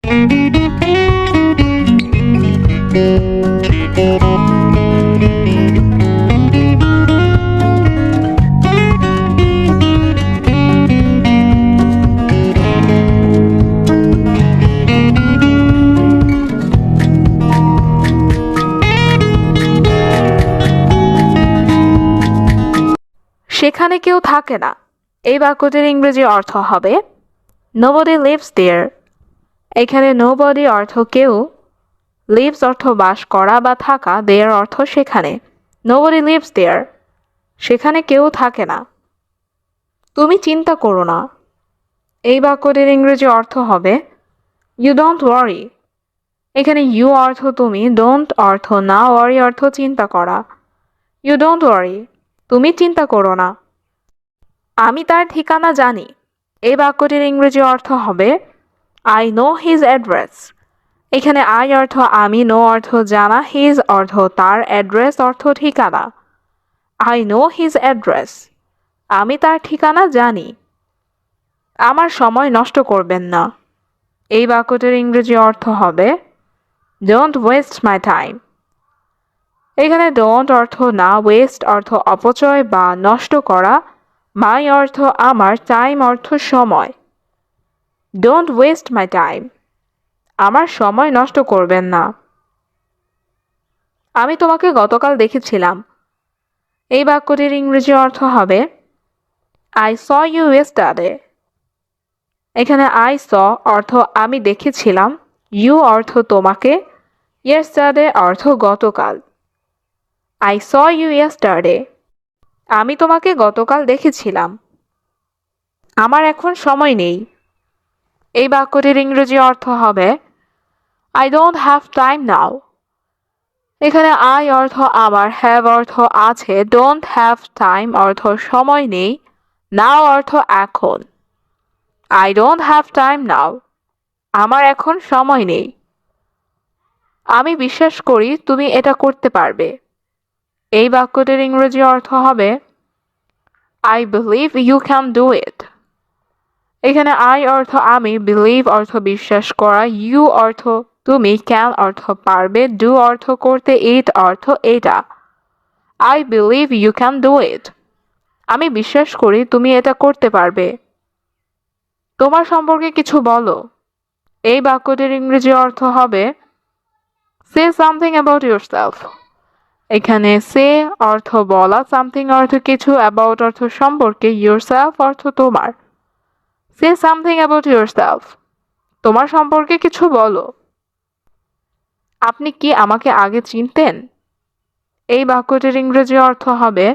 সেখানে কেউ থাকে না। এই বাক্যটির ইংরেজি অর্থ হবে nobody lives there। এখানে nobody অর্থ কেউ, lives অর্থ বাস করা বা থাকা, there অর্থ সেখানে। nobody lives there, সেখানে কেউ থাকে না। তুমি চিন্তা করো না। এই বাক্যটির ইংরেজি অর্থ হবে you don't worry। এখানে you অর্থ তুমি, don't অর্থ না, worry অর্থ চিন্তা করা। you don't worry, তুমি চিন্তা করো না। আমি তার ঠিকানা জানি। এই বাক্যটির ইংরেজি অর্থ হবে I know his address। এখানে I অর্থ আমি, know অর্থ জানা, his অর্থ তার, address অর্থ ঠিকানা। I know his address, আমি তার ঠিকানা জানি। আমার সময় নষ্ট করবেন না। এই বাক্যটির ইংরেজি অর্থ হবে Don't waste my time। এখানে don't অর্থ না, waste অর্থ অপচয় বা নষ্ট করা, my অর্থ আমার, time অর্থ সময়। Don't waste my time, আমার সময় নষ্ট করবেন না। আমি তোমাকে গতকাল দেখেছিলাম। এই বাক্যটির ইংরেজি অর্থ হবে I saw you yesterday। এখানে I saw অর্থ আমি দেখেছিলাম, you অর্থ তোমাকে, yesterday অর্থ গতকাল। I saw you yesterday, আমি তোমাকে গতকাল দেখেছিলাম। আমার এখন সময় নেই। এই বাক্যটির ইংরেজি অর্থ হবে I don't have time now। এখানে I অর্থ আমার, have অর্থ আছে, don't have time অর্থ সময় নেই, now অর্থ এখন। I don't have time now, আমার এখন সময় নেই। আমি বিশ্বাস করি তুমি এটা করতে পারবে। এই বাক্যটির ইংরেজি অর্থ হবে I believe you can do it। এখানে I অর্থ আমি, believe অর্থ বিশ্বাস করা, you অর্থ তুমি, can অর্থ পারবে, do অর্থ করতে, it অর্থ এটা। I believe you can do it, আমি বিশ্বাস করি তুমি এটা করতে পারবে। তোমার সম্পর্কে কিছু বলো। এই বাক্যটির ইংরেজি অর্থ হবে Say something about yourself। এখানে say অর্থ বলা, something অর্থ কিছু, about অর্থ সম্পর্কে, yourself অর্থ তোমার। Say something about yourself, তোমার সম্পর্কে কিছু বলো। আপনি কি আমাকে আগে চিনতেন? এই বাক্যটির ইংরেজি অর্থ হবে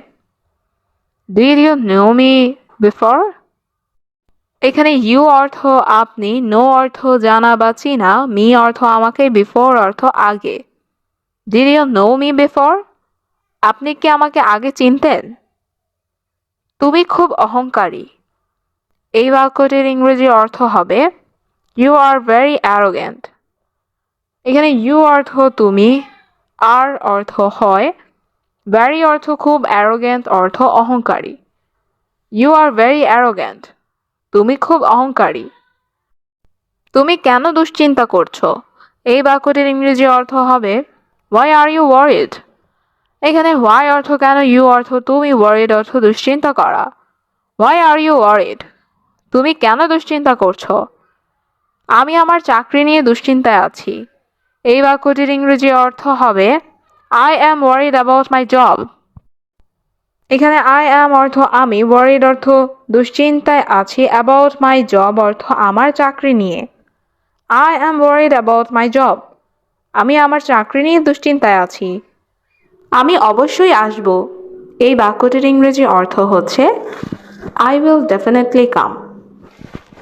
Did you know me before? এখানে you অর্থ আপনি, know অর্থ জানা বা চিনা, me অর্থ আমাকে, before অর্থ আগে। Did you know me before? আপনি কি আমাকে আগে চিনতেন? তুমি খুব অহংকারী। এই বাক্যটির ইংরেজি অর্থ হবে You are very arrogant। এখানে you অর্থ তুমি, are অর্থ হয়, very অর্থ খুব, arrogant অর্থ অহংকারী। You are very arrogant, তুমি খুব অহংকারী। তুমি কেন দুশ্চিন্তা করছো? এই বাক্যটির ইংরেজি অর্থ হবে Why are you worried? এখানে why অর্থ কেন, you অর্থ তুমি, worried অর্থ দুশ্চিন্তা করা। Why are you worried? তুমি কেন দুশ্চিন্তা করছো? আমি আমার চাকরি নিয়ে দুশ্চিন্তায় আছি। এই বাক্যটির ইংরেজি অর্থ হবে I am worried about my job। এখানে I am অর্থ আমি, worried অর্থ দুশ্চিন্তায় আছি, about my job অর্থ আমার চাকরি নিয়ে। I am worried about my job, আমি আমার চাকরি নিয়ে দুশ্চিন্তায় আছি। আমি অবশ্যই আসব। এই বাক্যটির ইংরেজি অর্থ হচ্ছে I will definitely come।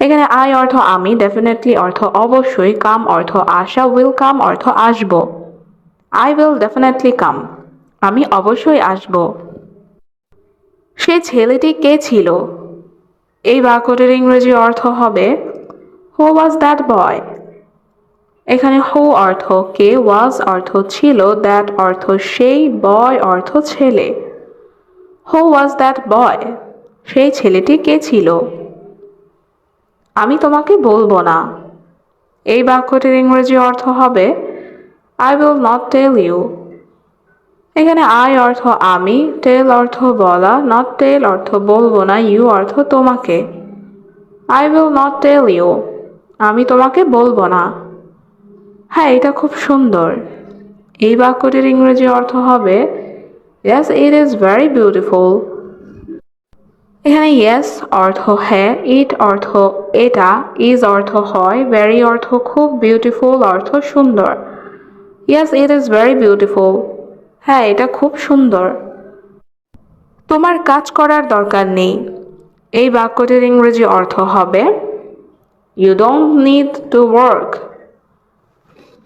এখানে I অর্থ আমি, definitely অর্থ অবশ্যই, come অর্থ আসা, will come অর্থ আসব। I will definitely come, আমি অবশ্যই আসব। সে ছেলেটি কে ছিল? এই বাক্যটির ইংরেজি অর্থ হবে Who was that boy? এখানে who অর্থ কে, was অর্থ ছিল, that অর্থ সেই, boy অর্থ ছেলে। Who was that boy? সেই ছেলেটি কে ছিল? আমি তোমাকে বলবো না। এই বাক্যটির ইংরেজি অর্থ হবে I will not tell you। এখানে I অর্থ আমি, tell অর্থ বলা, not tell অর্থ বলবো না, you অর্থ তোমাকে। I will not tell you, আমি তোমাকে বলবো না। হ্যাঁ, এটা খুব সুন্দর। এই বাক্যটির ইংরেজি অর্থ হবে Yes, it is very beautiful। এখানে yes অর্থ হ্যাঁ, it অর্থ এটা, is অর্থ হয়, very অর্থ খুব, beautiful অর্থ সুন্দর। Yes, it is very beautiful। হ্যাঁ, এটা খুব সুন্দর। তোমার কাজ করার দরকার নেই। এই বাক্যটির ইংরেজি অর্থ হবে You don't need to work।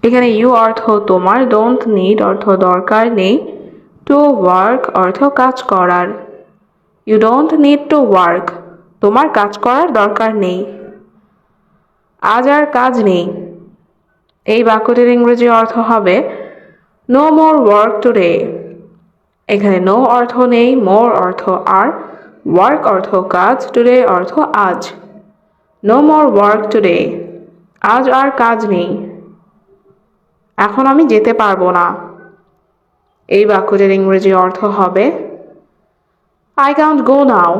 এখানে you অর্থ তোমার, don't need অর্থ দরকার নেই, to work অর্থ কাজ করার। You don't need to work, তোমার কাজ করার দরকার নেই। আজ আর কাজ নেই। এই বাক্যটির ইংরেজি অর্থ হবে No more work today। এখানে no অর্থ নেই, more অর্থ আর, work অর্থ কাজ, today অর্থ আজ। No more work today, আজ আর কাজ নেই। এখন আমি যেতে পারবো না। এই বাক্যটির ইংরেজি অর্থ হবে I can't go now।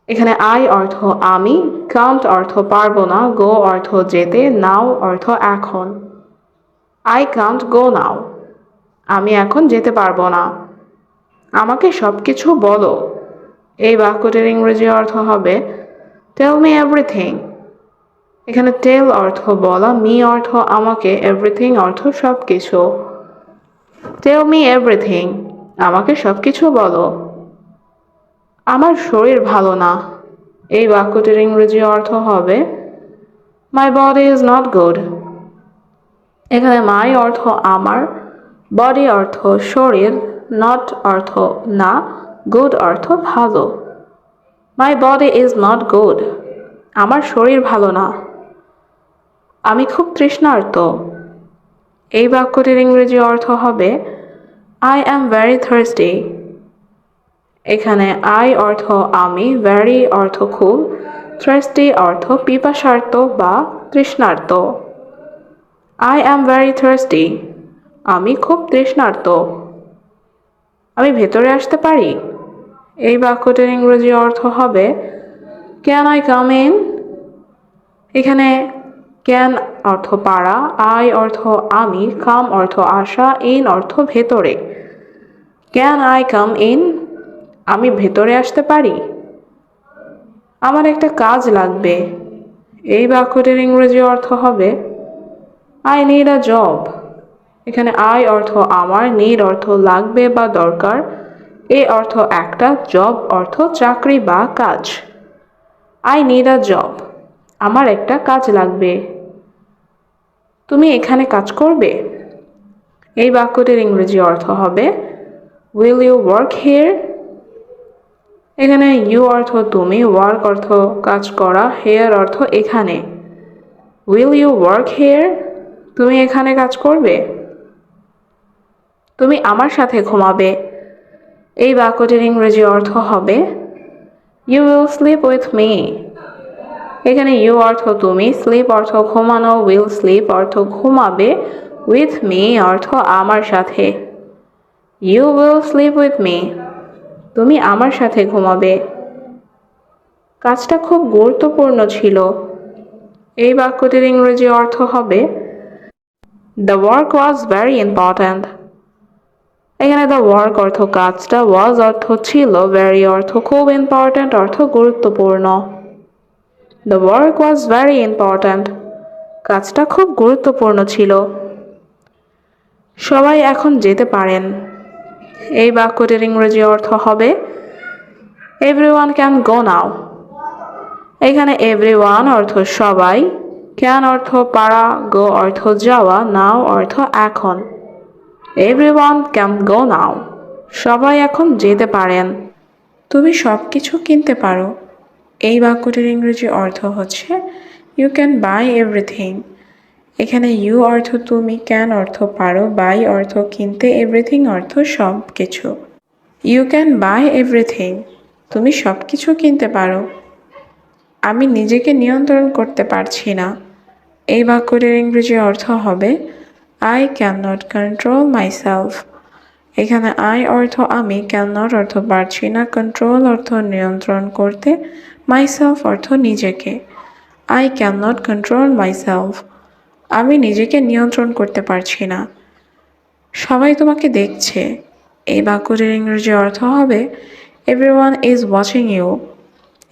এখানে I অর্থ আমি, can't অর্থ পারবো না, go অর্থ যেতে, now অর্থ এখন। I can't go now, আমি এখন যেতে পারবো না। আমাকে সবকিছু বলো। এই বাক্যটির ইংরেজি অর্থ হবে Tell me everything। এখানে tell অর্থ বলা, me অর্থ আমাকে, everything অর্থ সবকিছু। Tell me everything, আমাকে সবকিছু বলো। আমার শরীর ভালো না। এই বাক্যটির ইংরেজি অর্থ হবে My body is not good। এখানে my অর্থ আমার, body অর্থ শরীর, not অর্থ না, good অর্থ ভালো। My body is not good, আমার শরীর ভালো না। আমি খুব তৃষ্ণার্ত। এই বাক্যটির ইংরেজি অর্থ হবে I am very thirsty। এখানে I অর্থ আমি, very অর্থ খুব, thirsty অর্থ পিপাসার্ত বা তৃষ্ণার্ত। I am very thirsty, আমি খুব তৃষ্ণার্ত। আমি ভেতরে আসতে পারি। এই বাক্যটির ইংরেজি অর্থ হবে Can I come in? এখানে can অর্থ পারা, I অর্থ আমি, come অর্থ আসা, in অর্থ ভেতরে। Can I come in? আমি ভেতরে আসতে পারি। আমার একটা কাজ লাগবে। এই বাক্যটির ইংরেজি অর্থ হবে I need a job। এখানে I অর্থ আমার, need অর্থ লাগবে বা দরকার, a অর্থ একটা, job অর্থ চাকরি বা কাজ। I need a job, আমার একটা কাজ লাগবে। তুমি এখানে কাজ করবে। এই বাক্যটির ইংরেজি অর্থ হবে Will you work here? এখানে you অর্থ তুমি, work অর্থ কাজ করা, here অর্থ এখানে। Will you work here? তুমি এখানে কাজ করবে। তুমি আমার সাথে ঘুমাবে। এই বাক্যটির ইংরেজি অর্থ হবে You will sleep with me। এখানে you অর্থ তুমি, sleep অর্থ ঘুমানো, will sleep অর্থ ঘুমাবে, with me অর্থ আমার সাথে। You will sleep with me, তুমি আমার সাথে ঘুমাবে। কাজটা খুব গুরুত্বপূর্ণ ছিল। এই বাক্যটির ইংরেজি অর্থ হবে The work was very important। এখানে the work অর্থ কাজটা, was অর্থ ছিল, very অর্থ খুব, important অর্থ গুরুত্বপূর্ণ। The work was very important, কাজটা খুব গুরুত্বপূর্ণ ছিল। সবাই এখন যেতে পারেন। এই বাক্যটির ইংরেজি অর্থ হবে Everyone can go now। এখানে everyone অর্থ সবাই, can অর্থ পারা, go অর্থ যাওয়া, now অর্থ এখন। Everyone can go now, সবাই এখন যেতে পারেন। তুমি সব কিছু কিনতে পারো। এই বাক্যটির ইংরেজি অর্থ হচ্ছে You can buy everything। এখানে you অর্থ তুমি, can অর্থ পারো, buy অর্থ কিনতে, everything অর্থ সব কিছু। You can buy everything, তুমি সব কিছু কিনতে পারো। আমি নিজেকে নিয়ন্ত্রণ করতে পারছি না। এই বাক্যটির ইংরেজি অর্থ হবে I cannot control myself। এখানে I অর্থ আমি, cannot অর্থ পারছি না, control অর্থ নিয়ন্ত্রণ করতে, myself অর্থ নিজেকে। I cannot control myself। আমি নিজেকে নিয়ন্ত্রণ করতে পারছি না। সবাই তোমাকে দেখছে। এই বাক্যটির ইংরেজি অর্থ হবে everyone is watching you।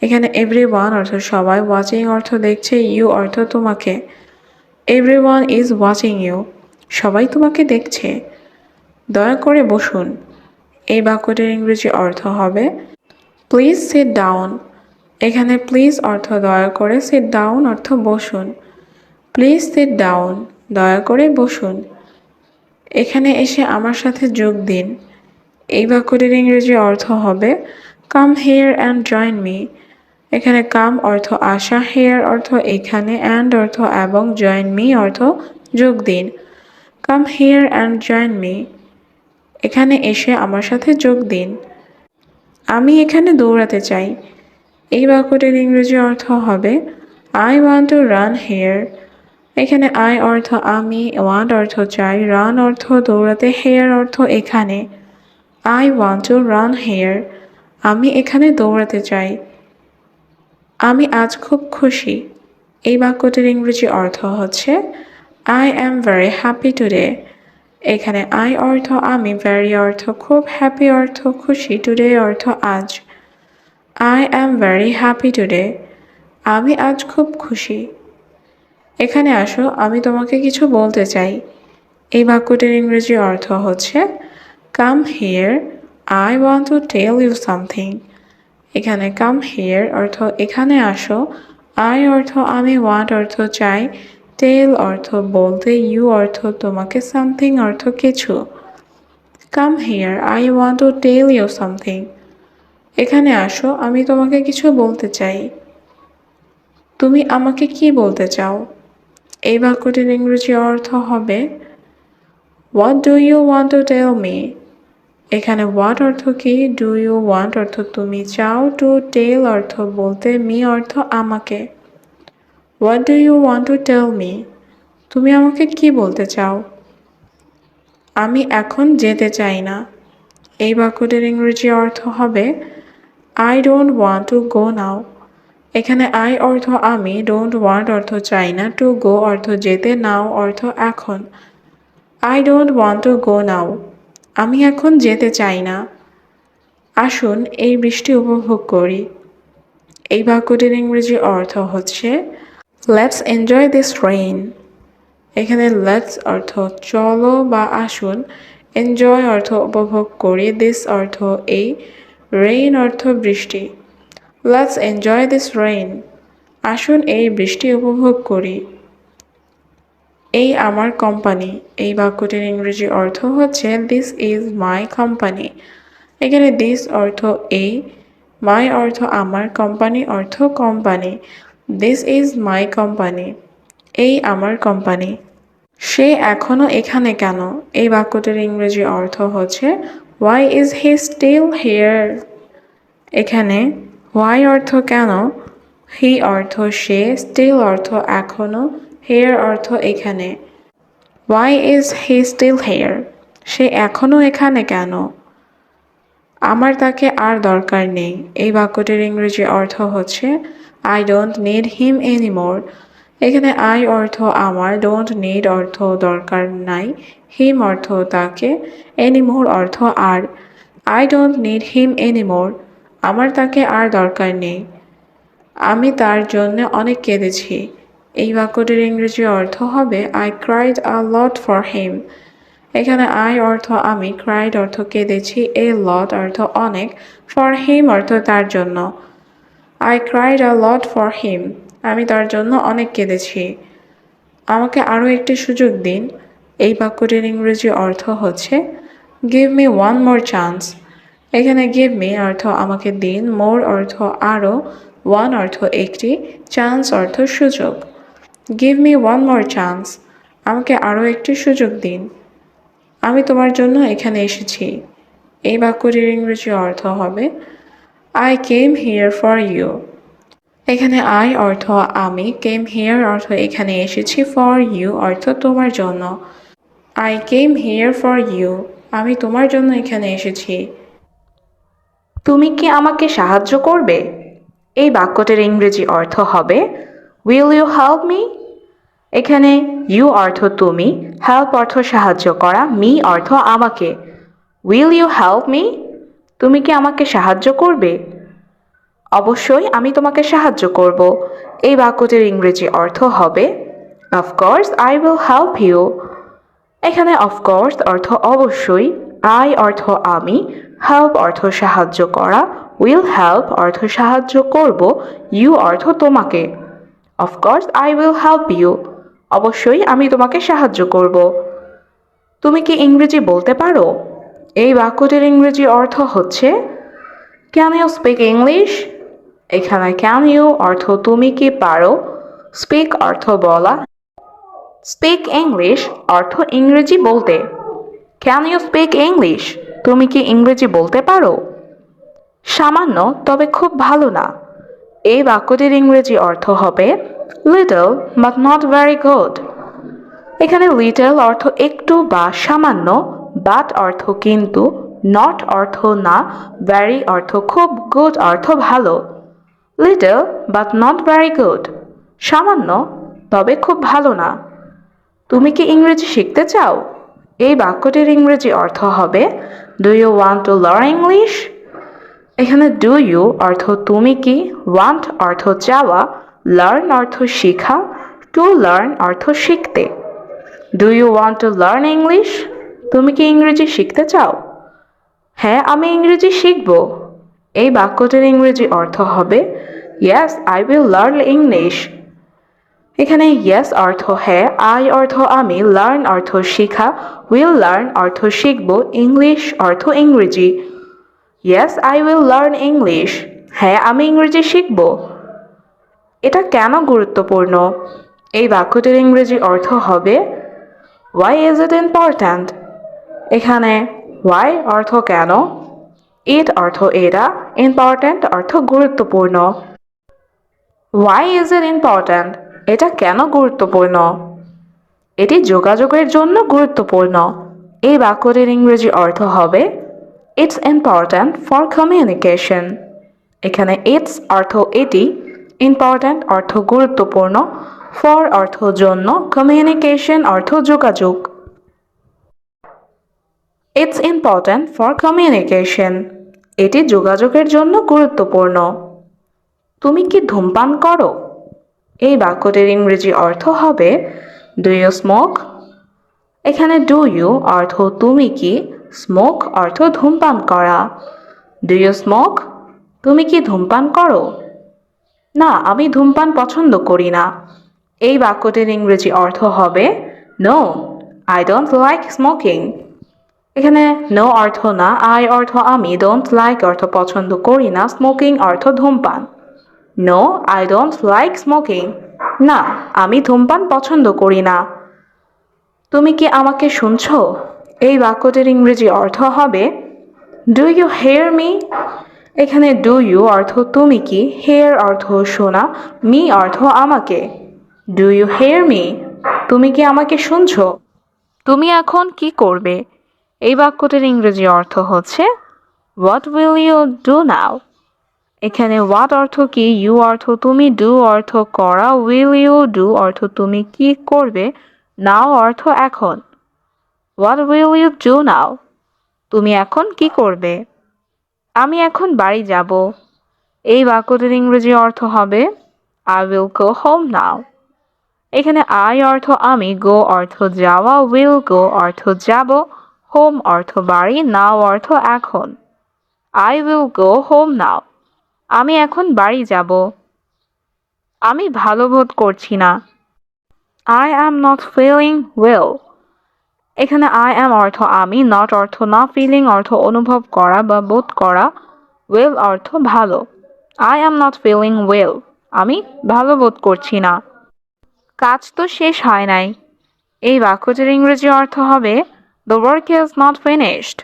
এখানে everyone অর্থ সবাই, watching অর্থ দেখছে, you অর্থ তোমাকে। everyone is watching you। সবাই তোমাকে দেখছে। দয়া করে বসুন। এই বাক্যটির ইংরেজি অর্থ হবে প্লিজ সিট ডাউন। এখানে প্লিজ অর্থ দয়া করে, সিট ডাউন অর্থ বসুন। প্লিজ সিট ডাউন, দয়া করে বসুন। এখানে এসে আমার সাথে যোগ দিন। এই বাক্যটির ইংরেজি অর্থ হবে come here and join me. এখানে কাম অর্থ আসা, হিয়ার অর্থ এখানে, অ্যান্ড অর্থ এবং, জয়েন মি অর্থ যোগ দিন। Come here and join me. এখানে এসে আমার সাথে যোগ দিন। আমি এখানে দৌড়াতে চাই। এই বাক্যটির ইংরেজি অর্থ হবে I want to run here. এখানে আই অর্থ আমি, ওয়ান্ট অর্থ চাই, রান অর্থ দৌড়াতে, হেয়ার অর্থ এখানে। I want to run here. আমি এখানে দৌড়াতে চাই। আমি আজ খুব খুশি। এই বাক্যটির ইংরেজি অর্থ হচ্ছে I am very happy today. এখানে আই অর্থ আমি, ভেরি অর্থ খুব, হ্যাপি অর্থ খুশি, টুডে অর্থ আজ। I am very happy today. আমি আজ খুব খুশি। এখানে আসো, আমি তোমাকে কিছু বলতে চাই। এই বাক্যটির ইংরেজি অর্থ হচ্ছে come here, I want to tell you something. এখানে কাম হিয়ার অর্থ এখানে আসো, আই অর্থ আমি, ওয়ান্ট অর্থ চাই, টেল অর্থ বলতে, ইউ অর্থ তোমাকে, সামথিং অর্থ কিছু। Come here, I want to tell you something. এখানে আসো, আমি তোমাকে কিছু বলতে চাই। তুমি আমাকে কি বলতে চাও? এই বাক্যটির ইংরেজি অর্থ হবে what do you want to tell me. এখানে হোয়াট অর্থ কি, ডু ইউ ওয়ান্ট অর্থ তুমি চাও, টু টেল অর্থ বলতে, মি অর্থ আমাকে। What do you want to tell me. তুমি আমাকে কি বলতে চাও? আমি এখন যেতে চাই না। এই বাক্যটির ইংরেজি অর্থ হবে I don't want to go now. এখানে আই অর্থ আমি, ডোন্ট ওয়ান্ট অর্থ চাই না, টু গো অর্থ যেতে, নাও অর্থ এখন। I don't want to go now. আমি এখন যেতে চাই না। আসুন এই বৃষ্টি উপভোগ করি। এই বাক্যটির ইংরেজি অর্থ হচ্ছে লেটস এনজয় দিস রেইন। এখানে লেটস অর্থ চলো বা আসুন, এনজয় অর্থ উপভোগ করি, দিস অর্থ এই, রেইন অর্থ বৃষ্টি। Let's enjoy this rain. আসুন এই বৃষ্টি উপভোগ করি। এই আমার কোম্পানি। এই বাক্যটির ইংরেজি অর্থ হচ্ছে দিস ইজ মাই কোম্পানি। এখানে দিস অর্থ এই, মাই অর্থ আমার, কোম্পানি অর্থ company. This is my company. এই আমার কোম্পানি। সে এখনো এখানে কেন? এই বাক্যটির ইংরেজি অর্থ হচ্ছে why is he still here. এখানে হোয়াই অর্থ কেন, হি অর্থ সে, স্টিল অর্থ এখনো, হেয়ার অর্থ এখানে। Why is he still here. সে এখনো এখানে কেন? আমার তাকে আর দরকার নেই। এই বাক্যটির ইংরেজি অর্থ হচ্ছে I don't need him anymore. এখানে আই অর্থ আমার, ডোন্ট নিড অর্থ দরকার নাই, হিম অর্থ তাকে, এনিমোর অর্থ আর। I don't need him anymore. আমার তাকে আর দরকার নেই। আমি তার জন্য অনেক কেঁদেছি। এই বাক্যটির ইংরেজি অর্থ হবে I cried a lot for him. এখানে আই অর্থ আমি, ক্রাইড অর্থ কেঁদেছি, এ লট অর্থ অনেক, ফর হিম অর্থ তার জন্য। I cried a lot for him. আমি তার জন্য অনেক কেঁদেছি। আমাকে আরও একটি সুযোগ দিন। এই বাক্যটির ইংরেজি অর্থ হচ্ছে give me one more chance. এখানে গিভ মি অর্থ আমাকে দিন, মোর অর্থ আরও, ওয়ান অর্থ একটি, চান্স অর্থ সুযোগ। Give me one more chance. আমাকে আরও একটি সুযোগ দিন। আমি তোমার জন্য এখানে এসেছি। এই বাক্যটির ইংরেজি অর্থ হবে I came here for you. এখানে আই অর্থ আমি, কেম হিয়ার অর্থ এখানে এসেছি, ফর ইউ অর্থ তোমার জন্য। I came here for you, আমি তোমার জন্য এখানে এসেছি। তুমি কি আমাকে সাহায্য করবে? এই বাক্যটির ইংরেজি অর্থ হবে উইল ইউ হেল্প মি। এখানে ইউ অর্থ তুমি, হেল্প অর্থ সাহায্য করা, মি অর্থ আমাকে। Will you help me? তুমি কি আমাকে সাহায্য করবে? অবশ্যই আমি তোমাকে সাহায্য করব। এই বাক্যটির ইংরেজি অর্থ হবে of course I will help you. এখানে অফকোর্স অর্থ অবশ্যই, আই অর্থ আমি, হেল্প অর্থ সাহায্য করা, উইল হেল্প অর্থ সাহায্য করব, ইউ অর্থ তোমাকে। Of course I will help you, অবশ্যই আমি তোমাকে সাহায্য করব। তুমি কি ইংরেজি বলতে পারো? এই বাক্যটির ইংরেজি অর্থ হচ্ছে ক্যান ইউ স্পিক ইংলিশ। এখানে ক্যান ইউ অর্থ তুমি কি পারো, স্পিক অর্থ বলা, স্পিক ইংলিশ অর্থ ইংরেজি বলতে। Can you speak English? তুমি কি ইংরেজি বলতে পারো? সামান্য তবে খুব ভালো না। এই বাক্যটির ইংরেজি অর্থ হবে little but not very good. এখানে লিটল অর্থ একটু বা সামান্য, বাট অর্থ কিন্তু, নট অর্থ না, ভেরি অর্থ খুব, গুড অর্থ ভালো। Little but not very good, সামান্য তবে খুব ভালো না। তুমি কি ইংরেজি শিখতে চাও? এই বাক্যটির ইংরেজি অর্থ হবে do you want to learn English. এখানে ডু ইউ অর্থ তুমি কি, ওয়ান্ট অর্থ চাওয়া, লার্ন অর্থ শেখা, টু লার্ন অর্থ শিখতে। Do you want to learn English? তুমি কি ইংরেজি শিখতে চাও? হ্যাঁ, আমি ইংরেজি শিখব। এই বাক্যটির ইংরেজি অর্থ হবে yes I will learn English. এখানে ইয়েস অর্থ হ্যাঁ, আই অর্থ আমি, লার্ন অর্থ শেখা, উইল লার্ন অর্থ শিখব, ইংলিশ অর্থ ইংরেজি। Yes I will learn English, হ্যাঁ আমি ইংরেজি শিখব। এটা কেন গুরুত্বপূর্ণ? এই বাক্যটির ইংরেজি অর্থ হবে ওয়াই ইজ ইট ইম্পর্ট্যান্ট। এখানে ওয়াই অর্থ কেন, ইট অর্থ এটা, ইম্পর্ট্যান্ট অর্থ গুরুত্বপূর্ণ। Why is it important? এটা কেন গুরুত্বপূর্ণ? এটি যোগাযোগের জন্য গুরুত্বপূর্ণ। এই বাক্যটির ইংরেজি অর্থ হবে ইটস ইম্পর্ট্যান্ট ফর কমিউনিকেশন। এখানে ইটস অর্থ এটি, ইম্পর্ট্যান্ট অর্থ গুরুত্বপূর্ণ, ফর অর্থ জন্য, কমিউনিকেশন অর্থ যোগাযোগ। ইটস ইম্পর্ট্যান্ট ফর কমিউনিকেশন, এটি যোগাযোগের জন্য গুরুত্বপূর্ণ। তুমি কি ধূমপান করো? এই বাক্যটির ইংরেজি অর্থ হবে ডু ইউ স্মোক। এখানে ডু ইউ অর্থ তুমি কি, স্মোক অর্থ ধূমপান করা। Do you smoke? তুমি কি ধূমপান করো? না, আমি ধূমপান পছন্দ করি না। এই বাক্যটির ইংরেজি অর্থ হবে no I don't like smoking. এখানে নো অর্থ না, আই অর্থ আমি, ডোন্ট লাইক অর্থ পছন্দ করি না, স্মোকিং অর্থ ধূমপান। No I don't like smoking, না আমি ধূমপান পছন্দ করি না। তুমি কি আমাকে শুনছো? এই বাক্যটির ইংরেজি অর্থ হবে ডু ইউ হেয়ার মি। এখানে ডু ইউ অর্থ তুমি কি, হেয়ার অর্থ শোনা, মি অর্থ আমাকে। Do you hear me? তুমি কি আমাকে শুনছো? তুমি এখন কি করবে? এই বাক্যটির ইংরেজি অর্থ হচ্ছে what will you do now. এখানে হোয়াট অর্থ কি, ইউ অর্থ তুমি, ডু অর্থ করা, উইল ইউ ডু অর্থ তুমি কি করবে, নাও অর্থ এখন। What will you do now? তুমি এখন কি করবে? আমি এখন বাড়ি যাব। এই বাক্যটির ইংরেজি অর্থ হবে I will go home now. এখানে আই অর্থ আমি, গো অর্থ যাওয়া, উইল গো অর্থ যাব, হোম অর্থ বাড়ি, নাও অর্থ এখন। I will go home now, আমি এখন বাড়ি যাব। আমি ভালো বোধ করছি না। I am not feeling well. এখানে আই অ্যাম অর্থ আমি, নট অর্থ না, ফিলিং অর্থ অনুভব করা বা বোধ করা, ওয়েল অর্থ ভালো। I am not feeling well, আমি ভালো বোধ করছি না। কাজ তো শেষ হয় নাই। এই বাক্যটির ইংরেজি অর্থ হবে the work is not finished.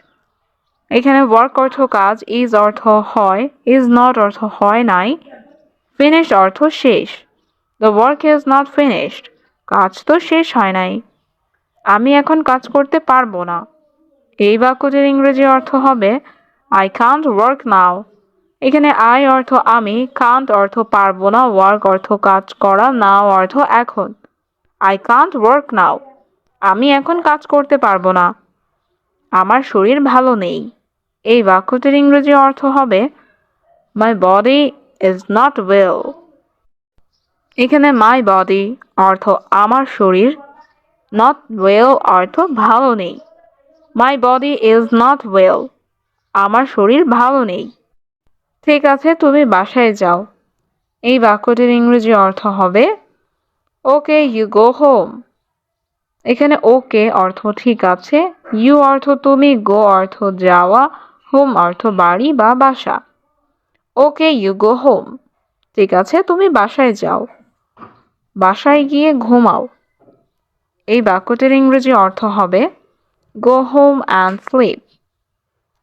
এখানে ওয়ার্ক অর্থ কাজ, ইজ অর্থ হয়, ইজ নট অর্থ হয় নাই, ফিনিশড অর্থ শেষ। The work is not finished, কাজ তো শেষ হয় নাই। আমি এখন কাজ করতে পারবো না। এই বাক্যটির ইংরেজি অর্থ হবে আই কান্ট ওয়ার্ক নাও। এখানে আই অর্থ আমি, কান্ট অর্থ পারবো না, ওয়ার্ক অর্থ কাজ করা, নাও অর্থ এখন। আই কান্ট ওয়ার্ক নাও, আমি এখন কাজ করতে পারবো না। আমার শরীর ভালো নেই। এই বাক্যটির ইংরেজি অর্থ হবে my body is not well. এখানে মাই বডি অর্থ আমার শরীর, নট ওয়েল অর্থ ভালো নেই। My body is not well, আমার শরীর ভালো নেই। ঠিক আছে, তুমি বাসায় যাও। এই বাক্যটির ইংরেজি অর্থ হবে ওকে ইউ গো হোম। এখানে ওকে অর্থ ঠিক আছে, ইউ অর্থ তুমি, গো অর্থ যাওয়া, হোম অর্থ বাড়ি বা বাসা। ওকে ইউ গো হোম, ঠিক আছে তুমি বাসায় যাও। বাসায় গিয়ে ঘুমাও। এই বাক্যটির ইংরেজি অর্থ হবে গো হোম অ্যান্ড স্লিপ।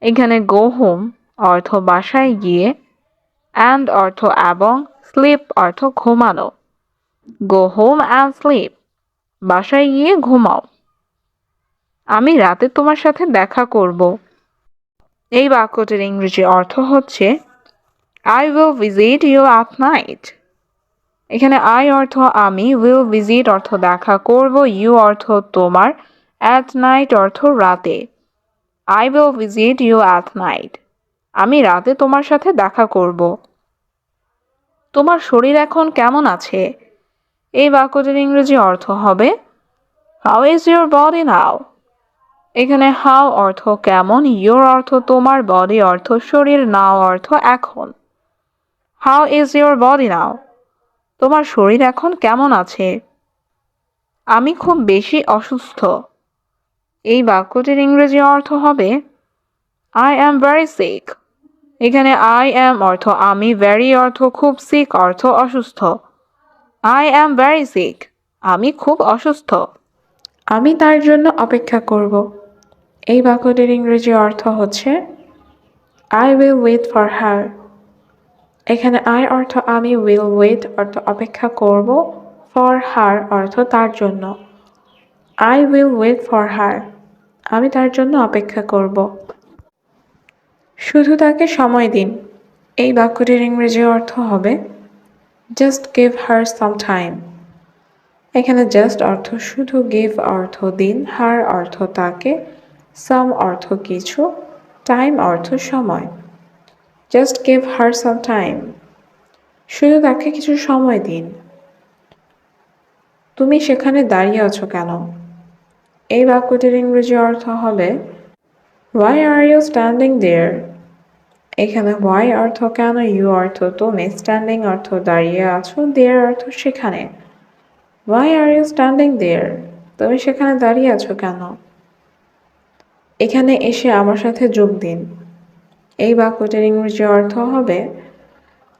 এখানে গো হোম অর্থ বাসায় গিয়ে, অ্যান্ড অর্থ এবং, স্লিপ অর্থ ঘুমানো। গো হোম অ্যান্ড স্লিপ, বাসায় গিয়ে ঘুমাও। আমি রাতে তোমার সাথে দেখা করব। এই বাক্যটির ইংরেজি অর্থ হচ্ছে I will visit you at night. এখানে আই অর্থ আমি, উইল ভিজিট অর্থ দেখা করব, ইউ অর্থ তোমার, অ্যাট নাইট অর্থ রাতে। I will visit you at night, আমি রাতে তোমার সাথে দেখা করব। তোমার শরীর এখন কেমন আছে? এই বাক্যটির ইংরেজি অর্থ হবে হাউ ইজ ইউর বডি নাও। এখানে হাউ অর্থ কেমন, ইউর অর্থ তোমার, বডি অর্থ শরীর, নাও অর্থ এখন। হাউ ইজ ইউর বডি নাও, তোমার শরীর এখন কেমন আছে? আমি খুব বেশি অসুস্থ। এই বাক্যটির ইংরেজি অর্থ হবে আই অ্যাম ভেরি সিক। এখানে আই অ্যাম অর্থ আমি, ভেরি অর্থ খুব, সিক অর্থ অসুস্থ। আই অ্যাম ভেরি সিক, আমি খুব অসুস্থ। আমি তার জন্য অপেক্ষা করব। এই বাক্যটির ইংরেজি অর্থ হচ্ছে I will wait for her. এখানে আই অর্থ আমি, উইল ওয়েট অর্থ অপেক্ষা করব, ফর হার অর্থ তার জন্য। I will wait for her, আমি তার জন্য অপেক্ষা করব। শুধু তাকে সময় দিন। এই বাক্যটির ইংরেজি অর্থ হবে just give her some time. এখানে জাস্ট অর্থ শুধু, গিভ অর্থ দিন, হার অর্থ তাকে, সাম অর্থ কিছু, টাইম অর্থ সময়। Just give her some time, শুধু তাকে কিছু সময় দিন। তুমি সেখানে দাঁড়িয়ে আছো কেন? এই বাক্যটির ইংরেজি অর্থ হবে হোয়াই আর ইউ স্ট্যান্ডিং দেয়ার। এখানে হোয়াই অর্থ কেন, ইউ অর্থ তুমি, স্ট্যান্ডিং অর্থ দাঁড়িয়ে আছো, দেয়ার অর্থ সেখানে। হোয়াই আর ইউ স্ট্যান্ডিং দেয়ার, তুমি সেখানে দাঁড়িয়ে আছো কেন? এখানে এসে আমার সাথে যোগ দিন। এই বাক্যটির ইংরেজি অর্থ হবে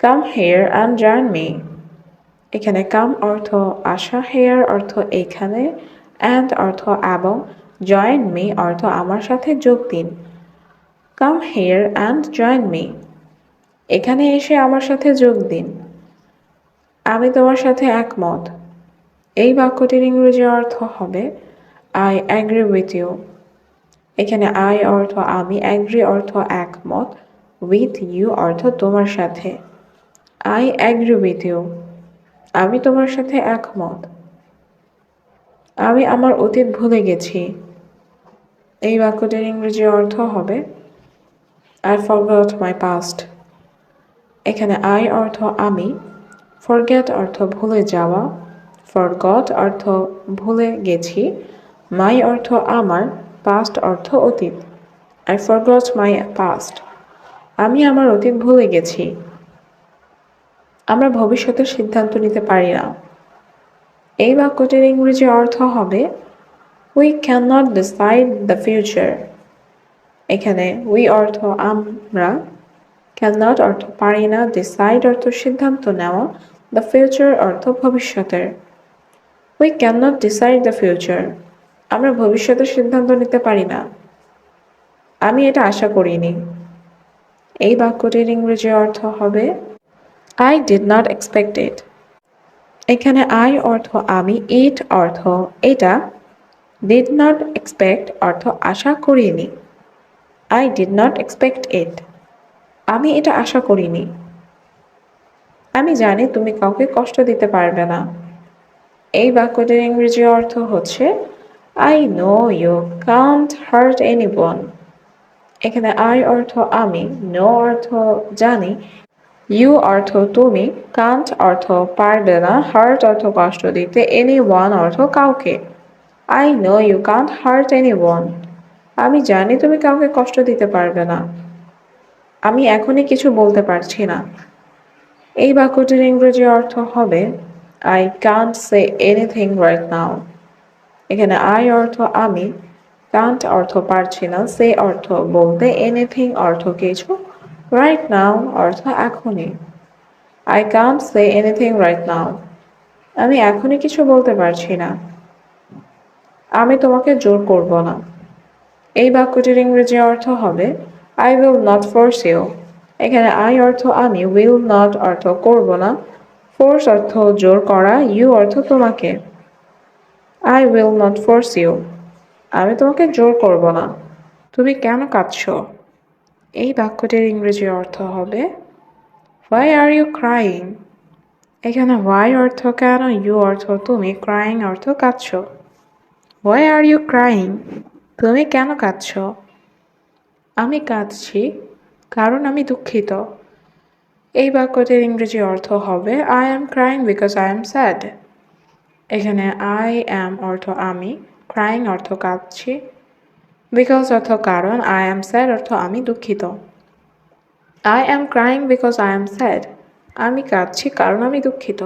come here and join me. এখানে কাম অর্থ আসা, হেয়ার অর্থ এখানে, অ্যান্ড অর্থ এবং, জয়েন মি অর্থ আমার সাথে যোগ দিন। Come here and join me, এখানে এসে আমার সাথে যোগ দিন। আমি তোমার সাথে একমত। এই বাক্যটির ইংরেজি অর্থ হবে আই অ্যাগ্রি উইথ ইউ। এখানে আই অর্থ আমি, অ্যাগ্রি অর্থ একমত, উইথ ইউ অর্থ তোমার সাথে। আই অ্যাগ্রি উইথ ইউ, আমি তোমার সাথে একমত। আমি আমার অতীত ভুলে গেছি। এই বাক্যটির ইংরেজি অর্থ হবে আই ফরগট মাই পাস্ট। এখানে আই অর্থ আমি, ফরগেট অর্থ ভুলে যাওয়া, ফরগট অর্থ ভুলে গেছি, মাই অর্থ আমার, পাস্ট অর্থ অতীত। আই ফরগট মাই পাস্ট, আমি আমার অতীত ভুলে গেছি। আমরা ভবিষ্যতের সিদ্ধান্ত নিতে পারি না। এই বাক্যটির ইংরেজি অর্থ হবে we can not decide the future. এখানে উই অর্থ আমরা, ক্যান নট অর্থ পারি না, ডিসাইড অর্থ সিদ্ধান্ত নেওয়া, দ্য ফিউচার অর্থ ভবিষ্যতের। We can not decide the future, আমরা ভবিষ্যতের সিদ্ধান্ত নিতে পারি না। আমি এটা আশা করিনি। এই বাক্যটির ইংরেজি অর্থ হবে I did not expect it. এখানে I অর্থ আমি, it অর্থ এটা, did not expect অর্থ আশা করিনি। I did not expect it. আমি এটা আশা করিনি। আমি জানি তুমি কাউকে কষ্ট দিতে পারবে না। এই বাক্যটির ইংরেজি অর্থ হচ্ছে I know you can't hurt anyone. এখানে I অর্থ আমি, know অর্থ জানি, you অর্থ তুমি, can't অর্থ পারবে না, hurt অর্থ কষ্ট দিতে, anyone অর্থ কাউকে। I know you can't hurt anyone. আমি জানি তুমি কাউকে কষ্ট দিতে পারবে না। আমি এখনই কিছু বলতে পারছি না। এই বাক্যটির ইংরেজি অর্থ হবে I can't say anything right now. এখানে I অর্থ আমি, can't অর্থ পারছি না, say অর্থ বলতে, anything অর্থ কিছু, right now অর্থ এখনই। I can't say anything right now. আমি এখনই কিছু বলতে পারছি না। আমি তোমাকে জোর করব না। এই বাক্যটির ইংরেজি অর্থ হবে I will not force you. এখানে I অর্থ আমি, will not অর্থ করব না, force অর্থ জোর করা, you অর্থ তোমাকে। I will not force you. আমি তোমাকে জোর করব না। তুমি কেন কাঁদছো? এই বাক্যটির ইংরেজি অর্থ হবে Why are you crying? এখানে why অর্থ কেন, you অর্থ তুমি, crying অর্থ কাঁদছো। Why are you crying? তুমি কেন কাঁদছো? আমি কাঁদছি কারণ আমি দুঃখিত। এই বাক্যটির ইংরেজি অর্থ হবে I am crying because I am sad. এখানে I am অর্থ আমি, crying অর্থ কাঁদছি, because অর্থ কারণ, I am sad অর্থ আমি দুঃখিত। I am crying because I am sad. আমি কাঁদছি কারণ আমি দুঃখিত।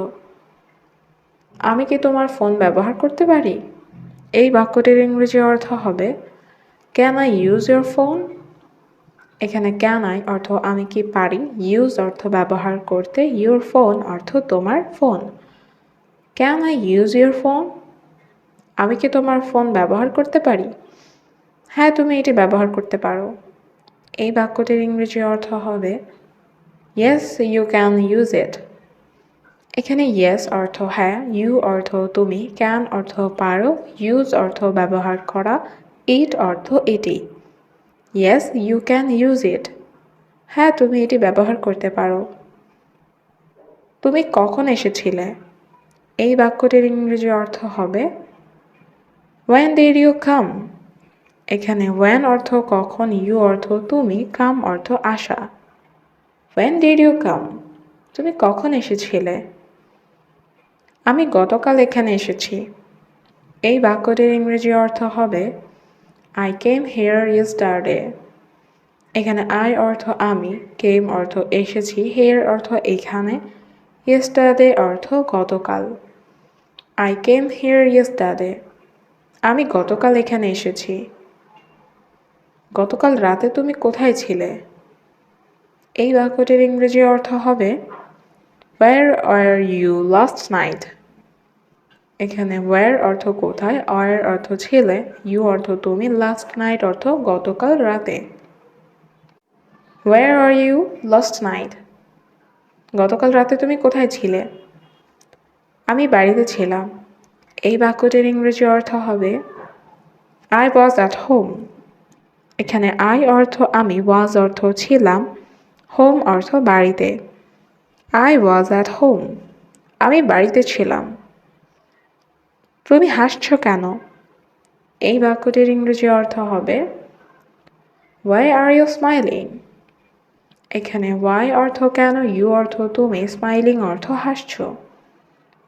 আমি কি তোমার ফোন ব্যবহার করতে পারি? এই বাক্যটির ইংরেজি অর্থ হবে Can I use your phone? এখানে can I অর্থ আমি কি পারি, use অর্থ ব্যবহার করতে, your phone অর্থ তোমার phone. Can I use your phone? আমি কি তোমার ফোন ব্যবহার করতে পারি? হ্যাঁ, তুমি এটি ব্যবহার করতে পারো। এই বাক্যটির ইংরেজি অর্থ হবে Yes, you can use it. এখানে yes অর্থ হ্যাঁ, you অর্থ তুমি, can অর্থ পারো, use অর্থ ব্যবহার করা, it অর্থ এটি। Yes, you can use it. হ্যাঁ, তুমি এটি ব্যবহার করতে পারো। তুমি কখন এসেছিলে? এই বাক্যটির ইংরেজি অর্থ হবে When did you come? এখানে when অর্থ কখন, you অর্থ তুমি, come অর্থ আসা। When did you come? তুমি কখন এসেছিলে? আমি গতকাল এখানে এসেছি। এই বাক্যটির ইংরেজি অর্থ হবে I came here yesterday. এখানে I অর্থ আমি, came অর্থ এসেছি, here অর্থ এখানে, yesterday অর্থ গতকাল। I came here yesterday. আমি গতকাল এখানে এসেছি। গতকাল রাতে তুমি কোথায় ছিলে? এই বাক্যটির ইংরেজি অর্থ হবে Where were you last night? এখানে where অর্থ কোথায়, where অর্থ ছিলে, you অর্থ তুমি, last night অর্থ গতকাল রাতে। Where are you last night? গতকাল রাতে তুমি কোথায় ছিলে? আমি বাড়িতে ছিলাম। এই বাক্যটির ইংরেজি অর্থ হবে I was at home. এখানে I অর্থ আমি, was অর্থ ছিলাম, home অর্থ বাড়িতে। I was at home. আমি বাড়িতে ছিলাম। তুমি হাসছো কেন? এই বাক্যটির ইংরেজি অর্থ হবে Why are you smiling? এখানে why অর্থ কেন, you অর্থ তুমি, smiling অর্থ হাসছো।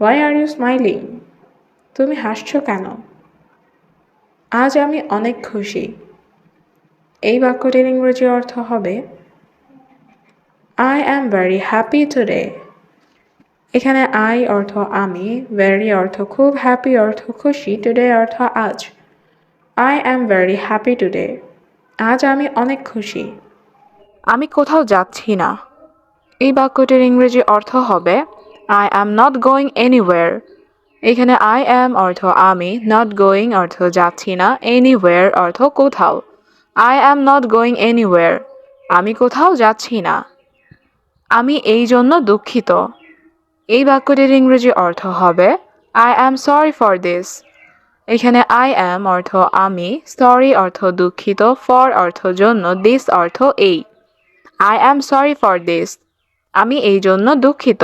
Why are you smiling? তুমি হাসছো কেন? আজ আমি অনেক খুশি। এই বাক্যটির ইংরেজি অর্থ হবে I am very happy today. এখানে I অর্থ আমি, very অর্থ খুব, happy অর্থ খুশি, today অর্থ আজ। I am very happy today. আজ আমি অনেক খুশি। আমি কোথাও যাচ্ছি না। এই বাক্যটির ইংরেজি অর্থ হবে I am not going anywhere. এখানে I am অর্থ আমি, not going অর্থ যাচ্ছি না, anywhere অর্থ কোথাও। I am not going anywhere. আমি কোথাও যাচ্ছি না। আমি এই জন্য দুঃখিত। এই বাক্যটির ইংরেজি অর্থ হবে I am sorry for this। এখানে I am অর্থ আমি, sorry অর্থ দুঃখিত, for অর্থ জন্য, this অর্থ এই। I am sorry for this। আমি এই জন্য দুঃখিত।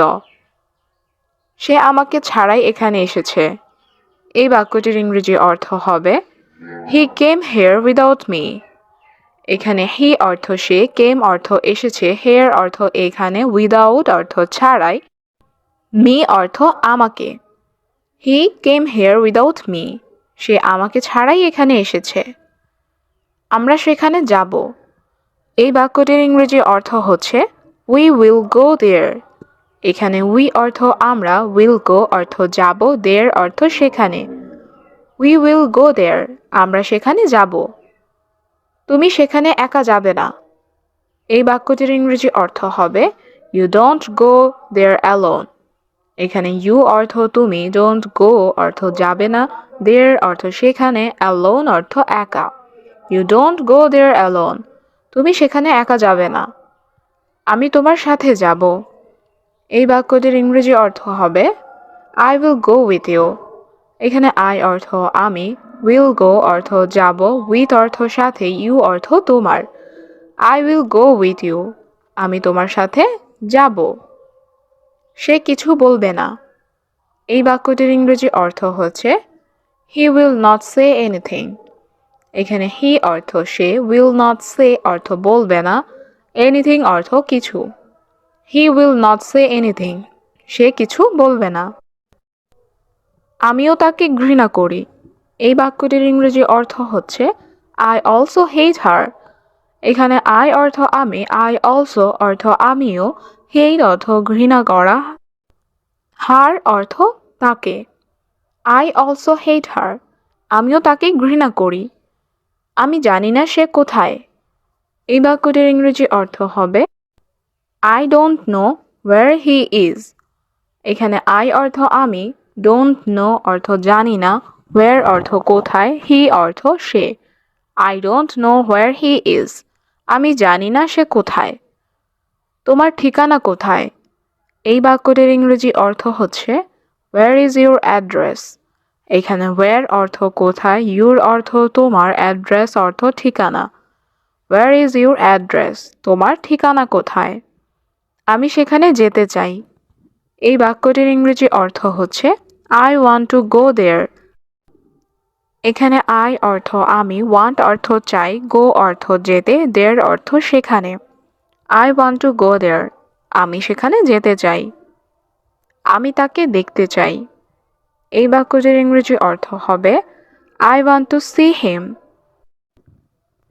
সে আমাকে ছাড়াই এখানে এসেছে। এই বাক্যটির ইংরেজি অর্থ হবে He came here without me। এখানে he অর্থ সে, came অর্থ এসেছে, here অর্থ এখানে, without অর্থ ছাড়াই, me অর্থ আমাকে। He came here without me। সে আমাকে ছাড়াই এখানে এসেছে। আমরা সেখানে যাব। এই বাক্যটির ইংরেজি অর্থ হচ্ছে We will go there। এখানে we অর্থ আমরা, will go অর্থ যাব, there অর্থ সেখানে। We will go there। আমরা সেখানে যাব। তুমি সেখানে একা যাবে না। এই বাক্যটির ইংরেজি অর্থ হবে You don't go there alone। এখানে you অর্থ তুমি, don't go অর্থ যাবে না, there অর্থ সেখানে, alone অর্থ একা। You don't go there alone। তুমি সেখানে একা যাবে না। আমি তোমার সাথে যাব। এই বাক্যটির ইংরেজি অর্থ হবে I will go with you। এখানে I অর্থ আমি, will go অর্থ যাব, with অর্থ সাথে, you অর্থ তোমার। I will go with you। আমি তোমার সাথে যাব। সে কিছু বলবে না। এই বাক্যটির ইংরেজি অর্থ হচ্ছে He will not say anything। এখানে he অর্থ সে, will not say অর্থ বলবে না, anything অর্থ কিছু। He will not say anything। সে কিছু বলবে না। আমিও তাকে ঘৃণা করি। এই বাক্যটির ইংরেজি অর্থ হচ্ছে I also hate her। এখানে I অর্থ আমি, I also অর্থ আমিও, hate অর্থ ঘৃণা করা, her অর্থ তাকে। I also hate her। আমিও তাকে ঘৃণা করি। আমি জানি না সে কোথায়। এই বাক্যটির ইংরেজি অর্থ হবে I don't know where he is। এখানে I অর্থ আমি, don't know অর্থ জানি না, where অর্থ কোথায়, he অর্থ সে। I don't know where he is। আমি জানি না সে কোথায়। তোমার ঠিকানা কোথায়? এই বাক্যটির ইংরেজি অর্থ হচ্ছে Where is your address? এখানে where অর্থ কোথায়, your অর্থ তোমার, address অর্থ ঠিকানা। Where is your address? তোমার ঠিকানা কোথায়? আমি সেখানে যেতে চাই। এই বাক্যটির ইংরেজি অর্থ হচ্ছে I want to go there। এখানে I অর্থ আমি, want অর্থ চাই, go অর্থ যেতে, there অর্থ সেখানে। I want to go there। আমি সেখানে যেতে চাই। আমি তাকে দেখতে চাই। এই বাক্যটির ইংরেজি অর্থ হবে I want to see him।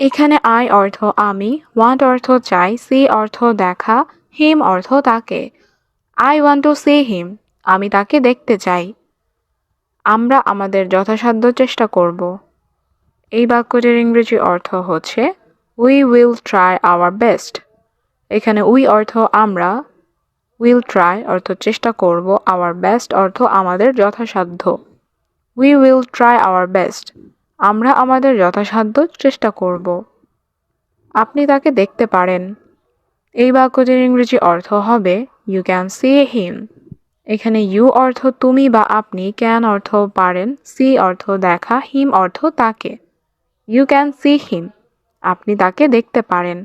এখানে I অর্থ আমি, want অর্থ চাই, see অর্থ দেখা, him অর্থ তাকে। I want to see him। আমি তাকে দেখতে চাই। আমরা আমাদের যথাসাধ্য চেষ্টা করব। এই বাক্যটির ইংরেজি অর্থ হচ্ছে We will try our best। এখানে we অর্থ আমরা, will try অর্থ চেষ্টা করব, our best অর্থ আমাদের যথাসাধ্য। We will try our best। আমরা আমাদের যথাসাধ্য চেষ্টা করব। আপনি তাকে দেখতে পারেন। এই বাক্যটির ইংরেজি অর্থ হবে You can see him। এখানে you অর্থ তুমি বা আপনি, can অর্থ পারেন, see অর্থ দেখা, him অর্থ তাকে। You can see him। আপনি তাকে দেখতে পারেন।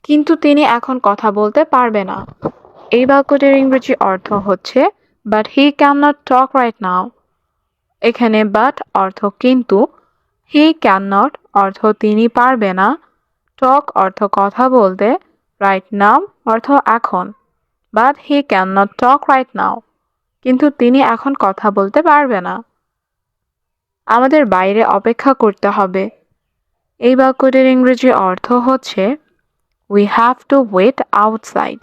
কিন্তু তিনি এখন কথা বলতে পারবে না। এই বাক্যটির ইংরেজি অর্থ হচ্ছে But he cannot talk right now। এখানে but অর্থ কিন্তু, he cannot অর্থ তিনি পারবে না, talk অর্থ কথা বলতে, right now অর্থ এখন। But he cannot talk right now। কিন্তু তিনি এখন কথা বলতে পারবে না। আমাদের বাইরে অপেক্ষা করতে হবে। এই বাক্যটির ইংরেজি অর্থ হচ্ছে We have to wait outside।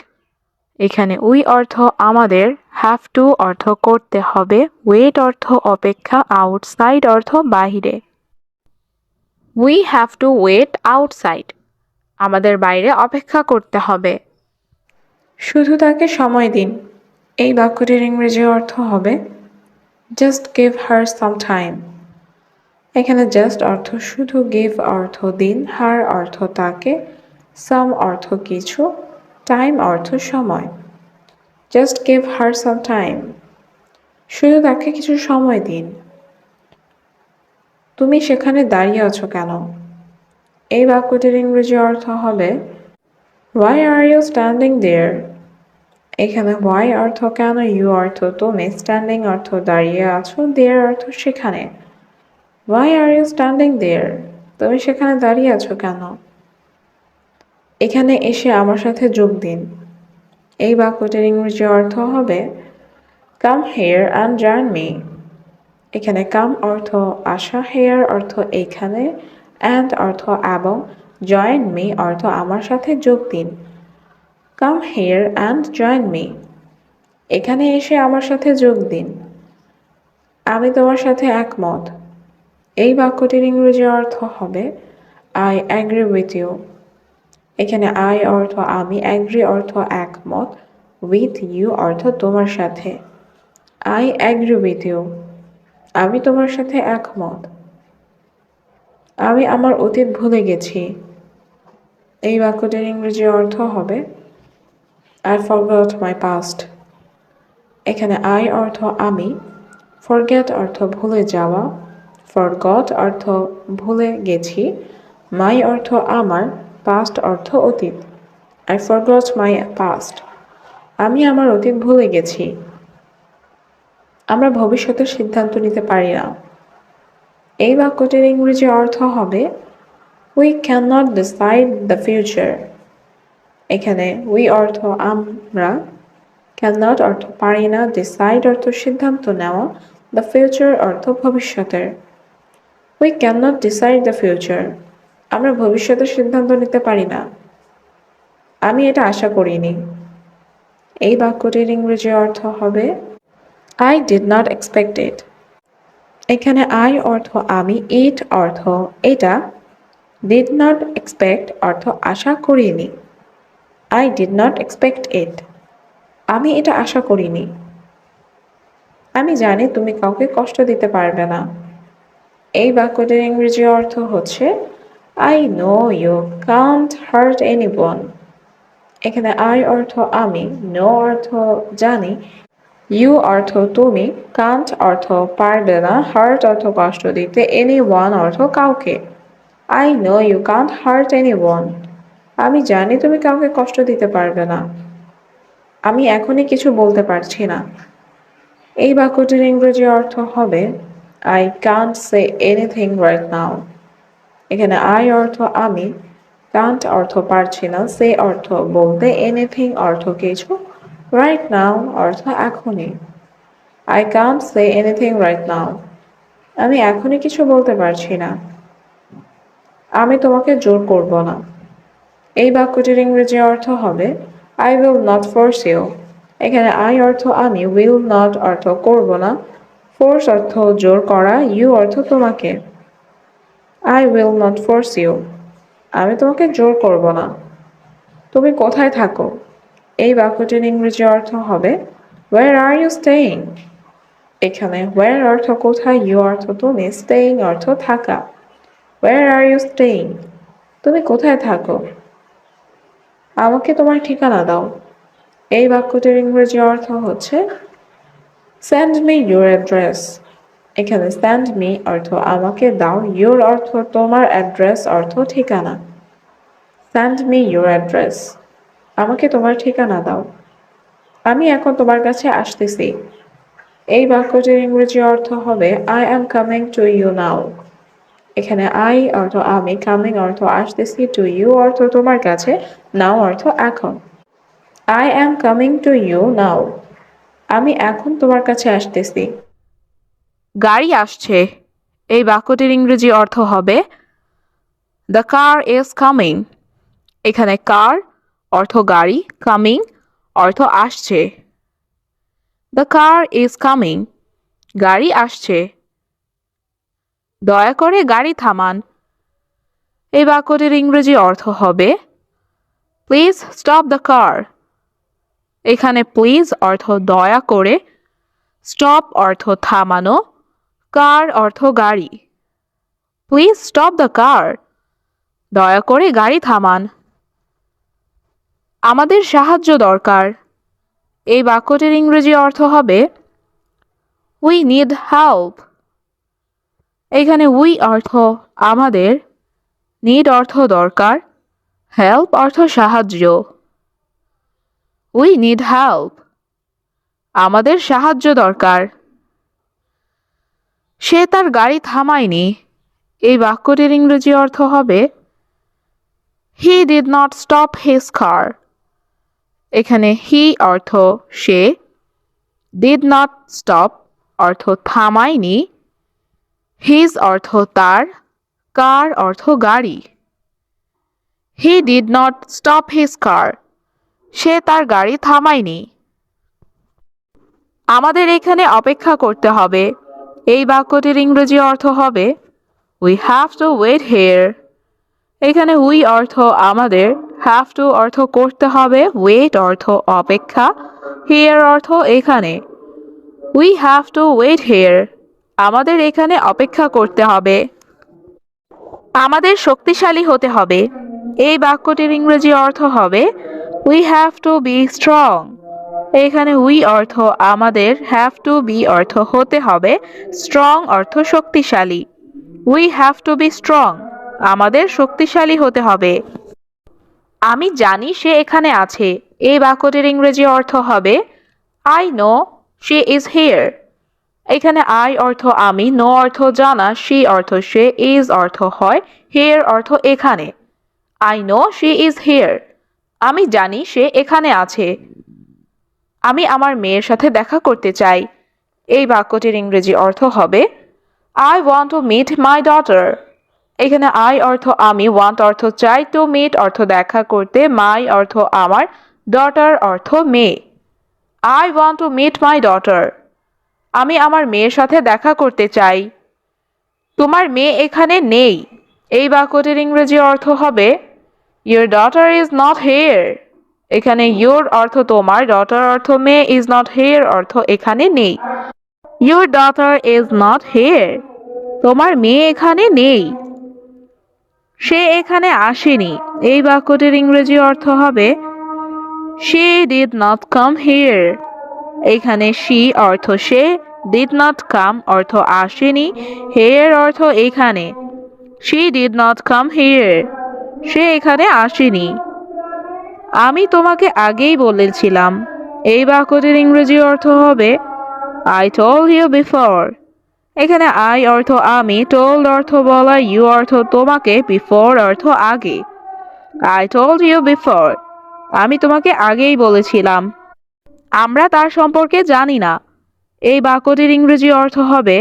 এখানে we অর্থ আমাদের, have to অর্থ করতে হবে, wait অর্থ অপেক্ষা, outside অর্থ বাহিরে। We have to wait outside। আমাদের বাইরে অপেক্ষা করতে হবে। শুধু তাকে সময় দিন। এই বাক্যটির ইংরেজি অর্থ হবে Just give her some time। এখানে just অর্থ শুধু, give অর্থ দিন, her অর্থ তাকে, some অর্থ কিছু, টাইম অর্থ সময়। Just give her some time, শুধু তাকে কিছু সময় দিন। তুমি সেখানে দাঁড়িয়ে আছো কেন? এই বাক্যটির ইংরেজি অর্থ হবে Why are you standing there? এখানে why অর্থ কেন, you অর্থ তুমি, standing অর্থ দাঁড়িয়ে আছো, there অর্থ সেখানে। Why are you standing there? তুমি সেখানে দাঁড়িয়ে আছো কেন? এখানে এসে আমার সাথে যোগ দিন। এই বাক্যটির ইংরেজি অর্থ হবে Come here and join me. এখানে come অর্থ আসা, here অর্থ এখানে, and অর্থ এবং, join me অর্থ আমার সাথে যোগ দিন। Come here and join me. এখানে এসে আমার সাথে যোগ দিন। আমি তোমার সাথে একমত। এই বাক্যটির ইংরেজি অর্থ হবে I agree with you. এখানে I অর্থ আমি, agree অর্থ একমত, with you অর্থ তোমার সাথে। I agree with you. আমি তোমার সাথে একমত। আমি আমার অতীত ভুলে গেছি। এই বাক্যটির ইংরেজি অর্থ হবে I forgot my past. এখানে I অর্থ আমি, forget অর্থ ভুলে যাওয়া, forgot অর্থ ভুলে গেছি, my অর্থ আমার, past অর্থ অতীত। I forgot my past. আমি আমার অতীত ভুলে গেছি। আমরা ভবিষ্যতের সিদ্ধান্ত নিতে পারি না। এই বাক্যটির ইংরেজি অর্থ হবে We cannot decide the future. এখানে we অর্থ আমরা, cannot অর্থ পারি না, decide অর্থ সিদ্ধান্ত নেওয়া, the future অর্থ ভবিষ্যতের। We cannot decide the future. আমরা ভবিষ্যতের সিদ্ধান্ত নিতে পারি না। আমি এটা আশা করিনি। এই বাক্যটির ইংরেজি অর্থ হবে I did not expect it. এখানে I অর্থ আমি, it অর্থ এটা, did not expect অর্থ আশা করিনি। I did not expect it. আমি এটা আশা করিনি। আমি জানি তুমি কাউকে কষ্ট দিতে পারবে না। এই বাক্যটির ইংরেজি অর্থ হচ্ছে I know you can't hurt anyone. এখানে I অর্থ আমি, know অর্থ জানি, you অর্থ তুমি, can't অর্থ পারবে না, hurt অর্থ কষ্ট দিতে, anyone অর্থ কাউকে। I know you can't hurt anyone. আমি জানি তুমি কাউকে কষ্ট দিতে পারবে না। আমি এখনই কিছু বলতে পারছি না। এই বাক্যটির ইংরেজি অর্থ হবে I can't say anything right now. এখানে I অর্থ আমি, can't অর্থ পারছি না, say অর্থ বলতে, anything অর্থ কিছু, right now অর্থ এখনই। I can't say anything right now. আমি এখনই কিছু বলতে পারছি না। আমি তোমাকে জোর করব না। এই বাক্যটির ইংরেজি অর্থ হবে I will not force you. এখানে I অর্থ আমি, will not অর্থ করব না, force অর্থ জোর করা, you অর্থ তোমাকে। I will not force you. আমি তোমাকে জোর করব না। তুমি কোথায় থাকো? এই বাক্যটির ইংরেজি অর্থ হবে Where are you staying? এখানে where অর্থ কোথায়, you অর্থ তুমি, staying অর্থ থাকা। Where are you staying? তুমি কোথায় থাকো? আমাকে তোমার ঠিকানা দাও। এই বাক্যটির ইংরেজি অর্থ হচ্ছে Send me your address. এখানে send me অর্থ আমাকে দাও, your অর্থ তোমার, address অর্থ ঠিকানা। Send me your address. আমাকে তোমার ঠিকানা দাও। আমি এখন তোমার কাছে আসতেছি। এই বাক্যটির ইংরেজি অর্থ হবে I am coming to you now. এখানে I অর্থ আমি, coming অর্থ আসতেছি, to you অর্থ তোমার কাছে, now অর্থ এখন। I am coming to you now. আমি এখন তোমার কাছে আসতেছি। গাড়ি আসছে। এই বাক্যটির ইংরেজি অর্থ হবে The car is coming. এখানে car অর্থ গাড়ি, coming অর্থ আসছে। The car is coming. গাড়ি আসছে। দয়া করে গাড়ি থামান। এই বাক্যটির ইংরেজি অর্থ হবে Please stop the car. এখানে প্লিজ অর্থ দয়া করে, স্টপ অর্থ থামানো, কার অর্থ গাড়ি। Please stop the car. দয়া করে গাড়ি থামান। আমাদের সাহায্য দরকার। এই বাক্যটির ইংরেজি অর্থ হবে উই নিড হেল্প। এখানে উই অর্থ আমাদের, নিড অর্থ দরকার, হেল্প অর্থ সাহায্য। We need help. আমাদের সাহায্য দরকার। সে তার গাড়ি থামায়নি। এই বাক্যটির ইংরেজি অর্থ হবে হি ডিড নট স্টপ হিজ কার। এখানে হি অর্থ সে, ডিড নট স্টপ অর্থ থামায়নি, হিজ অর্থ তার, কার অর্থ গাড়ি। He did not stop his car. সে তার গাড়ি থামায়নি। আমাদের এখানে অপেক্ষা করতে হবে। এই বাক্যটির ইংরেজি অর্থ হবে we have to wait here. এখানে উই অর্থ আমাদের, হ্যাভ টু অর্থ করতে হবে, ওয়েট অর্থ অপেক্ষা, হিয়ার অর্থ এখানে। We have to wait here. আমাদের এখানে অপেক্ষা করতে হবে। আমাদের শক্তিশালী হতে হবে। এই বাক্যটির ইংরেজি অর্থ হবে we have two be strong. এখানে উই অর্থ আমাদের, হ্যাভ টু বি অর্থ হতে হবে, স্ট্রং অর্থ শক্তিশালী। We have two be strong. আমাদের শক্তিশালী হতে হবে। আমি জানি সে এখানে আছে। এই বাক্যটির ইংরেজি অর্থ হবে I know she is here. এখানে আই অর্থ আমি, নো অর্থ জানা, শি অর্থ সে, ইজ অর্থ হয়, হিয়ার অর্থ এখানে। I know she is here. আমি জানি সে এখানে আছে। আমি আমার মেয়ের সাথে দেখা করতে চাই। এই বাক্যটির ইংরেজি অর্থ হবে I want to meet my daughter. এখানে আই অর্থ আমি, ওয়ান্ট অর্থ চাই, টু মিট অর্থ দেখা করতে, মাই অর্থ আমার, ডটার অর্থ মেয়ে। I want to meet my daughter. আমি আমার মেয়ের সাথে দেখা করতে চাই। তোমার মেয়ে এখানে নেই। এই বাক্যটির ইংরেজি অর্থ হবে your daughter is not here. এখানে ইয়োর অর্থ তোমার, ডটার অর্থ মেয়ে, ইজ নট হিয়ার অর্থ এখানে নেই। Your daughter is not here. তোমার মেয়ে এখানে নেই। সে এখানে আসেনি। এই বাক্যটির ইংরেজি অর্থ হবে she did not come here. এখানে শি অর্থ সে, ডিড নট কাম অর্থ আসেনি, হিয়ার অর্থ এখানে। She did not come here. সে এখানে আসেনি। আমি তোমাকে আগেই বলেছিলাম। এই বাক্যটির ইংরেজি অর্থ হবে আই টোল্ড ইউ বিফোর। এখানে আই অর্থ আমি, টোল্ড অর্থ বলা, ইউ অর্থ তোমাকে, বিফোর অর্থ আগে। I told you before. আমি তোমাকে আগেই বলেছিলাম। আমরা তার সম্পর্কে জানি না। এই বাক্যটির ইংরেজি অর্থ হবে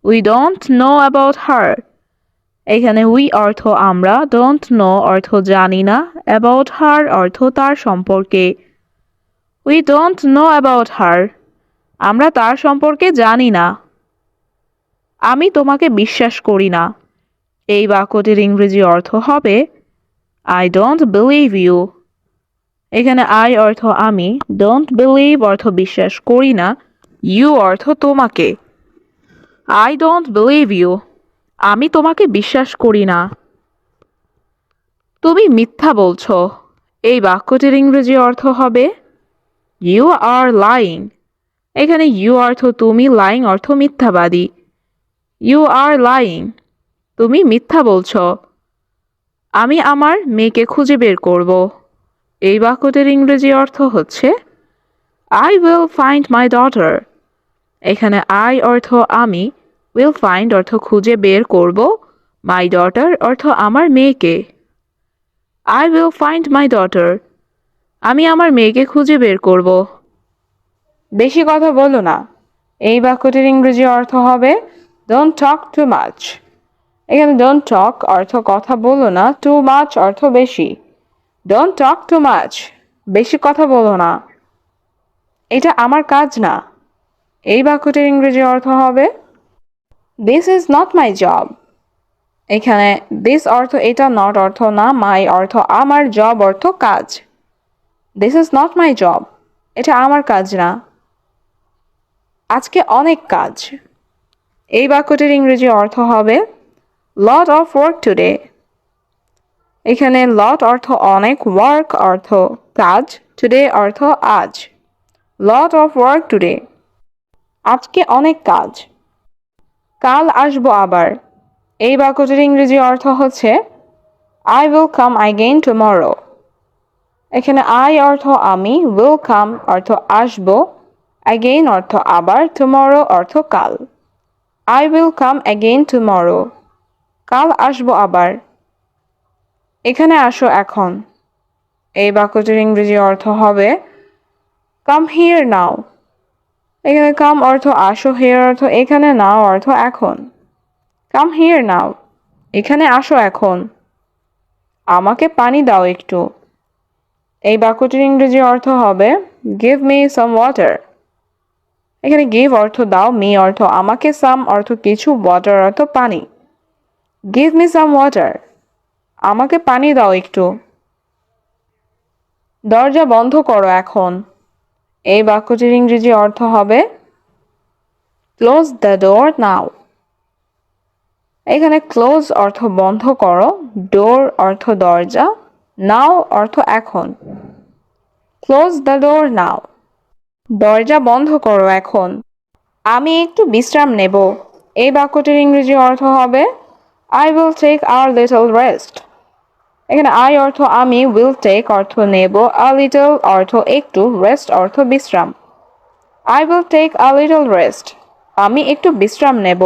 we don't know about her. এখানে উই অর্থ আমরা, ডোন্ট নো অর্থ জানি না, অ্যাবাউট হার অর্থ তার সম্পর্কে। We don't know about her. আমরা তার সম্পর্কে জানি না। আমি তোমাকে বিশ্বাস করি না। এই বাক্যটির ইংরেজি অর্থ হবে আই ডোন্ট বিলিভ ইউ। এখানে আই অর্থ আমি, ডোন্ট বিলিভ অর্থ বিশ্বাস করি না, ইউ অর্থ তোমাকে। I don't believe you. আমি তোমাকে বিশ্বাস করি না। তুমি মিথ্যা বলছো। এই বাক্যটির ইংরেজি অর্থ হবে ইউ আর লাইং। এখানে ইউ অর্থ তুমি, লাইং অর্থ মিথ্যাবাদী। You are lying. তুমি মিথ্যা বলছো। আমি আমার মেয়েকে খুঁজে বের করব। এই বাক্যটির ইংরেজি অর্থ হচ্ছে I will find my daughter. এখানে আই অর্থ আমি, উইল ফাইন্ড অর্থ খুঁজে বের করব, মাই ডটার অর্থ আমার মেয়েকে। I will find my daughter. আমি আমার মেয়েকে খুঁজে বের করব। বেশি কথা বলো না। এই বাক্যটির ইংরেজি অর্থ হবে ডোন্ট টক টু মাচ। এখানে ডোন্ট টক অর্থ কথা বলো না, টু মাচ অর্থ বেশি। Don't talk too much. বেশি কথা বলো না। এটা আমার কাজ না। এই বাক্যটির ইংরেজি অর্থ হবে this is not my job. এখানে দিস অর্থ এটা, নট অর্থ না, মাই অর্থ আমার, জব অর্থ কাজ। This is not my job. এটা আমার কাজ না। আজকে অনেক কাজ। এই বাক্যটির ইংরেজি অর্থ হবে লট অফ ওয়ার্ক টুডে। এখানে লট অর্থ অনেক, ওয়ার্ক অর্থ কাজ, টুডে অর্থ আজ। লট অফ ওয়ার্ক টুডে, আজকে অনেক কাজ। কাল আসবো আবার, এই বাক্যটির ইংরেজি অর্থ হচ্ছে I will come again tomorrow. এখানে আই অর্থ আমি, উইল কাম অর্থ আসবো, অ্যাগেইন অর্থ আবার, টুমরো অর্থ কাল। I will come again tomorrow, কাল আসবো আবার। এখানে আসো এখন, এই বাক্যটির ইংরেজি অর্থ হবে কাম হিয়ার নাও। এখানে কাম অর্থ আসো, হিয়ার অর্থ এখানে, নাও অর্থ এখন। কাম হিয়ার নাও, এখানে আসো এখন। আমাকে পানি দাও একটু, এই বাক্যটির ইংরেজি অর্থ হবে গিভ মি সাম ওয়াটার। এখানে গিভ অর্থ দাও, মি অর্থ আমাকে, সাম অর্থ কিছু, ওয়াটার অর্থ পানি। গিভ মি সাম ওয়াটার, আমাকে পানি দাও একটু। দরজা বন্ধ করো এখন, এই বাক্যটির ইংরেজি অর্থ হবে ক্লোজ দ্য ডোর নাও। এখানে ক্লোজ অর্থ বন্ধ করো, ডোর অর্থ দরজা, নাও অর্থ এখন। ক্লোজ দ্য ডোর নাও, দরজা বন্ধ করো এখন। আমি একটু বিশ্রাম নেব, এই বাক্যটির ইংরেজি অর্থ হবে I will take our little rest. এখানে আই অর্থ আমি, উইল টেক অর্থ নেব, আ লিটল অর্থ একটু, রেস্ট অর্থ বিশ্রাম। I will take a little rest, আমি একটু বিশ্রাম নেব।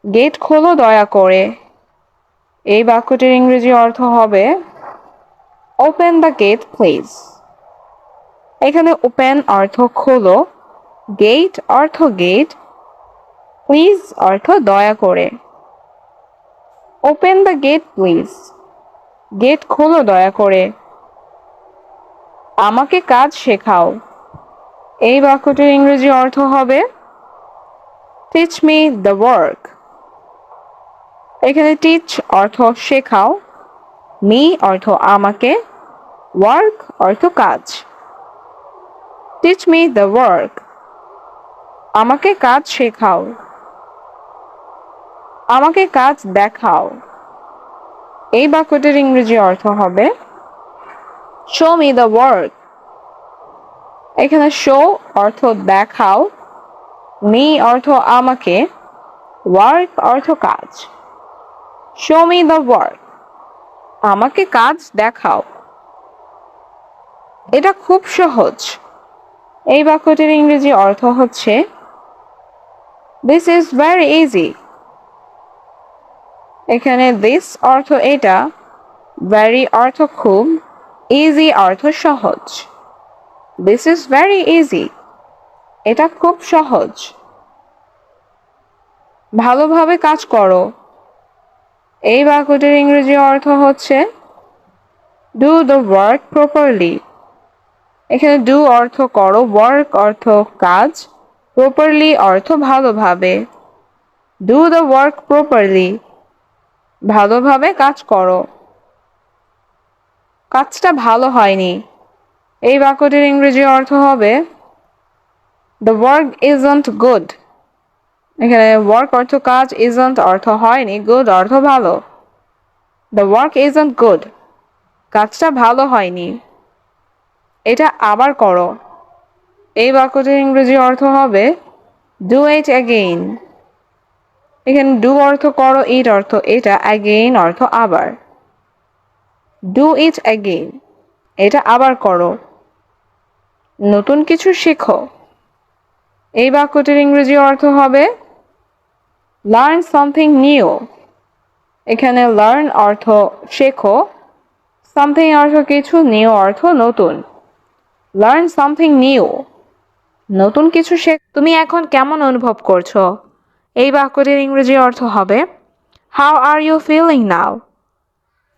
গেট খোলো দয়া করে, এই বাক্যটির ইংরেজি অর্থ হবে ওপেন দ্য গেট প্লিজ। এখানে ওপেন অর্থ খোলো, গেট অর্থ গেট, প্লিজ অর্থ দয়া করে। Open the gate please, gate খোলো দয়া করে। আমাকে কাজ শেখাও, এই বাক্যটির ইংরেজি অর্থ হবে টিচ মি দ্য ওয়ার্ক। এখানে টিচ অর্থ শেখাও, মি অর্থ আমাকে, ওয়ার্ক অর্থ কাজ। টিচ মি দ্য ওয়ার্ক, আমাকে কাজ শেখাও। আমাকে কাজ দেখাও, এই বাক্যটির ইংরেজি অর্থ হবে শো মি দ্য ওয়ার্ক। এখানে শো অর্থ দেখাও, মি অর্থ আমাকে, ওয়ার্ক অর্থ কাজ। শো মি দ্য ওয়ার্ক, আমাকে কাজ দেখাও। এটা খুব সহজ, এই বাক্যটির ইংরেজি অর্থ হচ্ছে দিস ইজ ভেরি ইজি। এখানে দিস অর্থ এটা, ভেরি অর্থ খুব, ইজি অর্থ সহজ। দিস ইজ ভেরি ইজি, এটা খুব সহজ। ভালোভাবে কাজ করো, এই বাক্যটির ইংরেজি অর্থ হচ্ছে ডু দ্য ওয়ার্ক প্রপারলি। এখানে ডু অর্থ করো, ওয়ার্ক অর্থ কাজ, প্রপারলি অর্থ ভালোভাবে। ডু দ্য ওয়ার্ক প্রপারলি, ভালোভাবে কাজ করো। কাজটা ভালো হয়নি, এই বাক্যটির ইংরেজি অর্থ হবে দ্য ওয়ার্ক ইজন্ট গুড। এখানে ওয়ার্ক অর্থ কাজ, ইজন্ট অর্থ হয়নি, গুড অর্থ ভালো। দ্য ওয়ার্ক ইজন্ট গুড, কাজটা ভালো হয়নি। এটা আবার করো, এই বাক্যটির ইংরেজি অর্থ হবে ডু ইট অ্যাগেইন। এখানে ডু অর্থ করো, ইট অর্থ এটা, অ্যাগেইন অর্থ আবার। ডু ইট অ্যাগেইন, এটা আবার করো। নতুন কিছু শেখো, এই বাক্যটির ইংরেজি অর্থ হবে লার্ন সামথিং নিউ। এখানে লার্ন অর্থ শেখো, সামথিং অর্থ কিছু, নিউ অর্থ নতুন। লার্ন সামথিং নিউ, নতুন কিছু শেখ। তুমি এখন কেমন অনুভব করছো, এই বাক্যটির ইংরেজি অর্থ হবে how are you feeling now.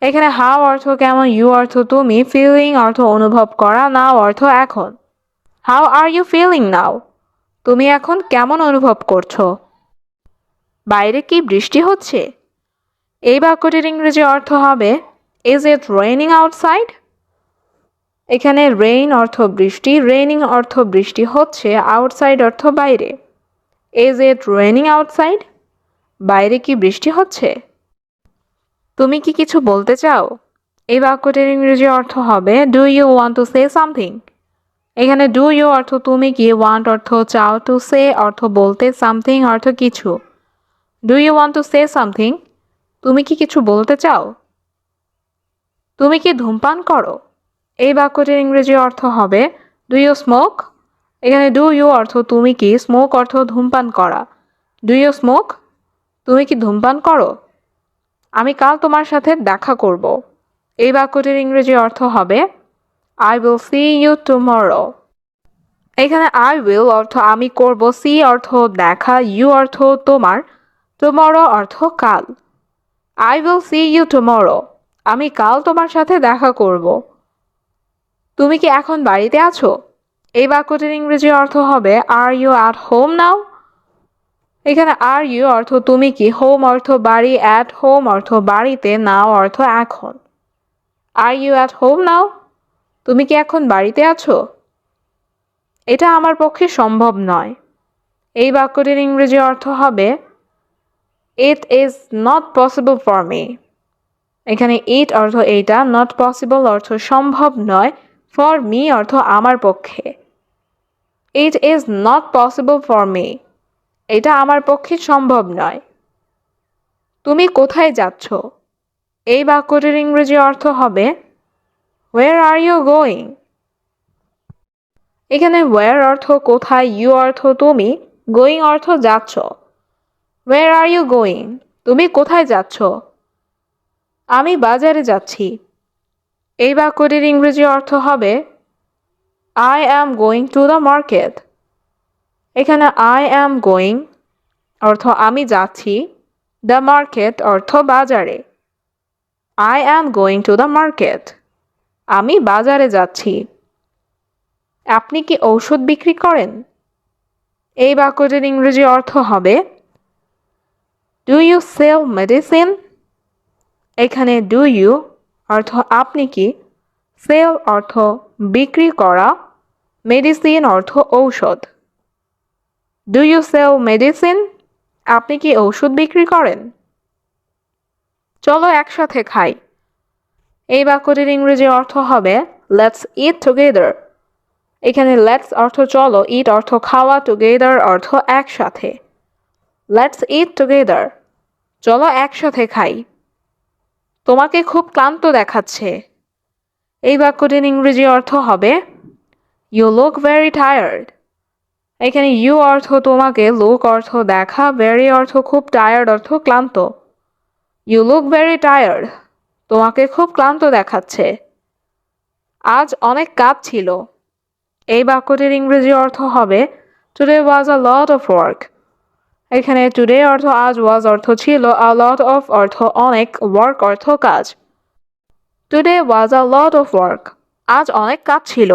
এখানে হাউ অর্থ কেমন, ইউ অর্থ তুমি, ফিলিং অর্থ অনুভব করা, নাও অর্থ এখন। How are you feeling now, তুমি এখন কেমন অনুভব করছো। বাইরে কি বৃষ্টি হচ্ছে, এই বাক্যটির ইংরেজি অর্থ হবে ইজ ইট রেইনিং আউটসাইড। এখানে রেইন অর্থ বৃষ্টি, রেইনিং অর্থ বৃষ্টি হচ্ছে, আউটসাইড অর্থ বাইরে। ইজ ইট রেইনিং আউটসাইড, বাইরে কি বৃষ্টি হচ্ছে। তুমি কি কিছু বলতে চাও? এই বাক্যটির ইংরেজি অর্থ হবে do you want to say something. এখানে ডু ইউ অর্থ তুমি কি, ওয়ান্ট অর্থ চাও, টু সে অর্থ বলতে, সামথিং অর্থ কিছু। Do you want to say something? তুমি কি কিছু বলতে চাও? তুমি কি ধূমপান করো? এই বাক্যটির ইংরেজি অর্থ হবে ডু ইউ স্মোক। এখানে ডু ইউ অর্থ তুমি কি, স্মোক অর্থ ধূমপান করা। Do you smoke? তুমি কি ধূমপান করো? আমি কাল তোমার সাথে দেখা করব। এই বাক্যটির ইংরেজি অর্থ হবে I will see you tomorrow. এখানে আই উইল অর্থ আমি করব, সি অর্থ দেখা, ইউ অর্থ তোমার, টুমরো অর্থ কাল। I will see you tomorrow. আমি কাল তোমার সাথে দেখা করব। তুমি কি এখন বাড়িতে আছো? এই বাক্যটির ইংরেজি অর্থ হবে are you at home now. এখানে আর ইউ অর্থ তুমি কি, হোম অর্থ বাড়ি, অ্যাট হোম অর্থ বাড়িতে, নাও অর্থ এখন। Are you at home now? তুমি কি এখন বাড়িতে আছো? এটা আমার পক্ষে সম্ভব নয়। এই বাক্যটির ইংরেজি অর্থ হবে it is not possible for me. এখানে ইট অর্থ এইটা, নট পসিবল অর্থ সম্ভব নয়, ফর মি অর্থ আমার পক্ষে। It is not possible for me. এটা আমার পক্ষে সম্ভব নয়। তুমি কোথায় যাচ্ছ? এই বাক্যটির ইংরেজি অর্থ হবে হোয়ার আর ইউ গোয়িং। এখানে হোয়ার অর্থ কোথায়, ইউ অর্থ তুমি, গোয়িং অর্থ যাচ্ছ। হোয়ার আর ইউ গোয়িং? তুমি কোথায় যাচ্ছ? আমি বাজারে যাচ্ছি। এই বাক্যটির ইংরেজি অর্থ হবে I am going to the market. এখানে আই অ্যাম গোয়িং অর্থ আমি যাচ্ছি, দ্য মার্কেট অর্থ বাজারে। I am going to the market. আমি বাজারে যাচ্ছি। আপনি কি ঔষধ বিক্রি করেন? এই বাক্যটির ইংরেজি অর্থ হবে ডু ইউ সেল মেডিসিন। এখানে ডু ইউ অর্থ আপনি কি, সেল অর্থ বিক্রি করা, মেডিসিন অর্থ ঔষধ। Do you sell medicine? আপনি কি ঔষধ বিক্রি করেন? চলো একসাথে খাই। এই বাক্যটির ইংরেজি অর্থ হবে লেটস ইট টুগেদার। এখানে লেটস অর্থ চলো, ইট অর্থ খাওয়া, টুগেদার অর্থ একসাথে। Let's eat together. চলো একসাথে খাই। তোমাকে খুব ক্লান্ত দেখাচ্ছে। এই বাক্যটির ইংরেজি অর্থ হবে ইউ লুক ভেরি টায়ার্ড। এখানে ইউ অর্থ তোমাকে, লুক অর্থ দেখা, ভেরি অর্থ খুব, টায়ার্ড অর্থ ক্লান্ত। You look very tired. তোমাকে খুব ক্লান্ত দেখাচ্ছে। আজ অনেক কাজ ছিল। এই বাক্যটির ইংরেজি অর্থ হবে today was a lot of work. এখানে টুডে অর্থ আজ, ওয়াজ অর্থ ছিল, আ লট অফ অর্থ অনেক, ওয়ার্ক অর্থ কাজ। Today was a lot of work. আজ অনেক কাজ ছিল।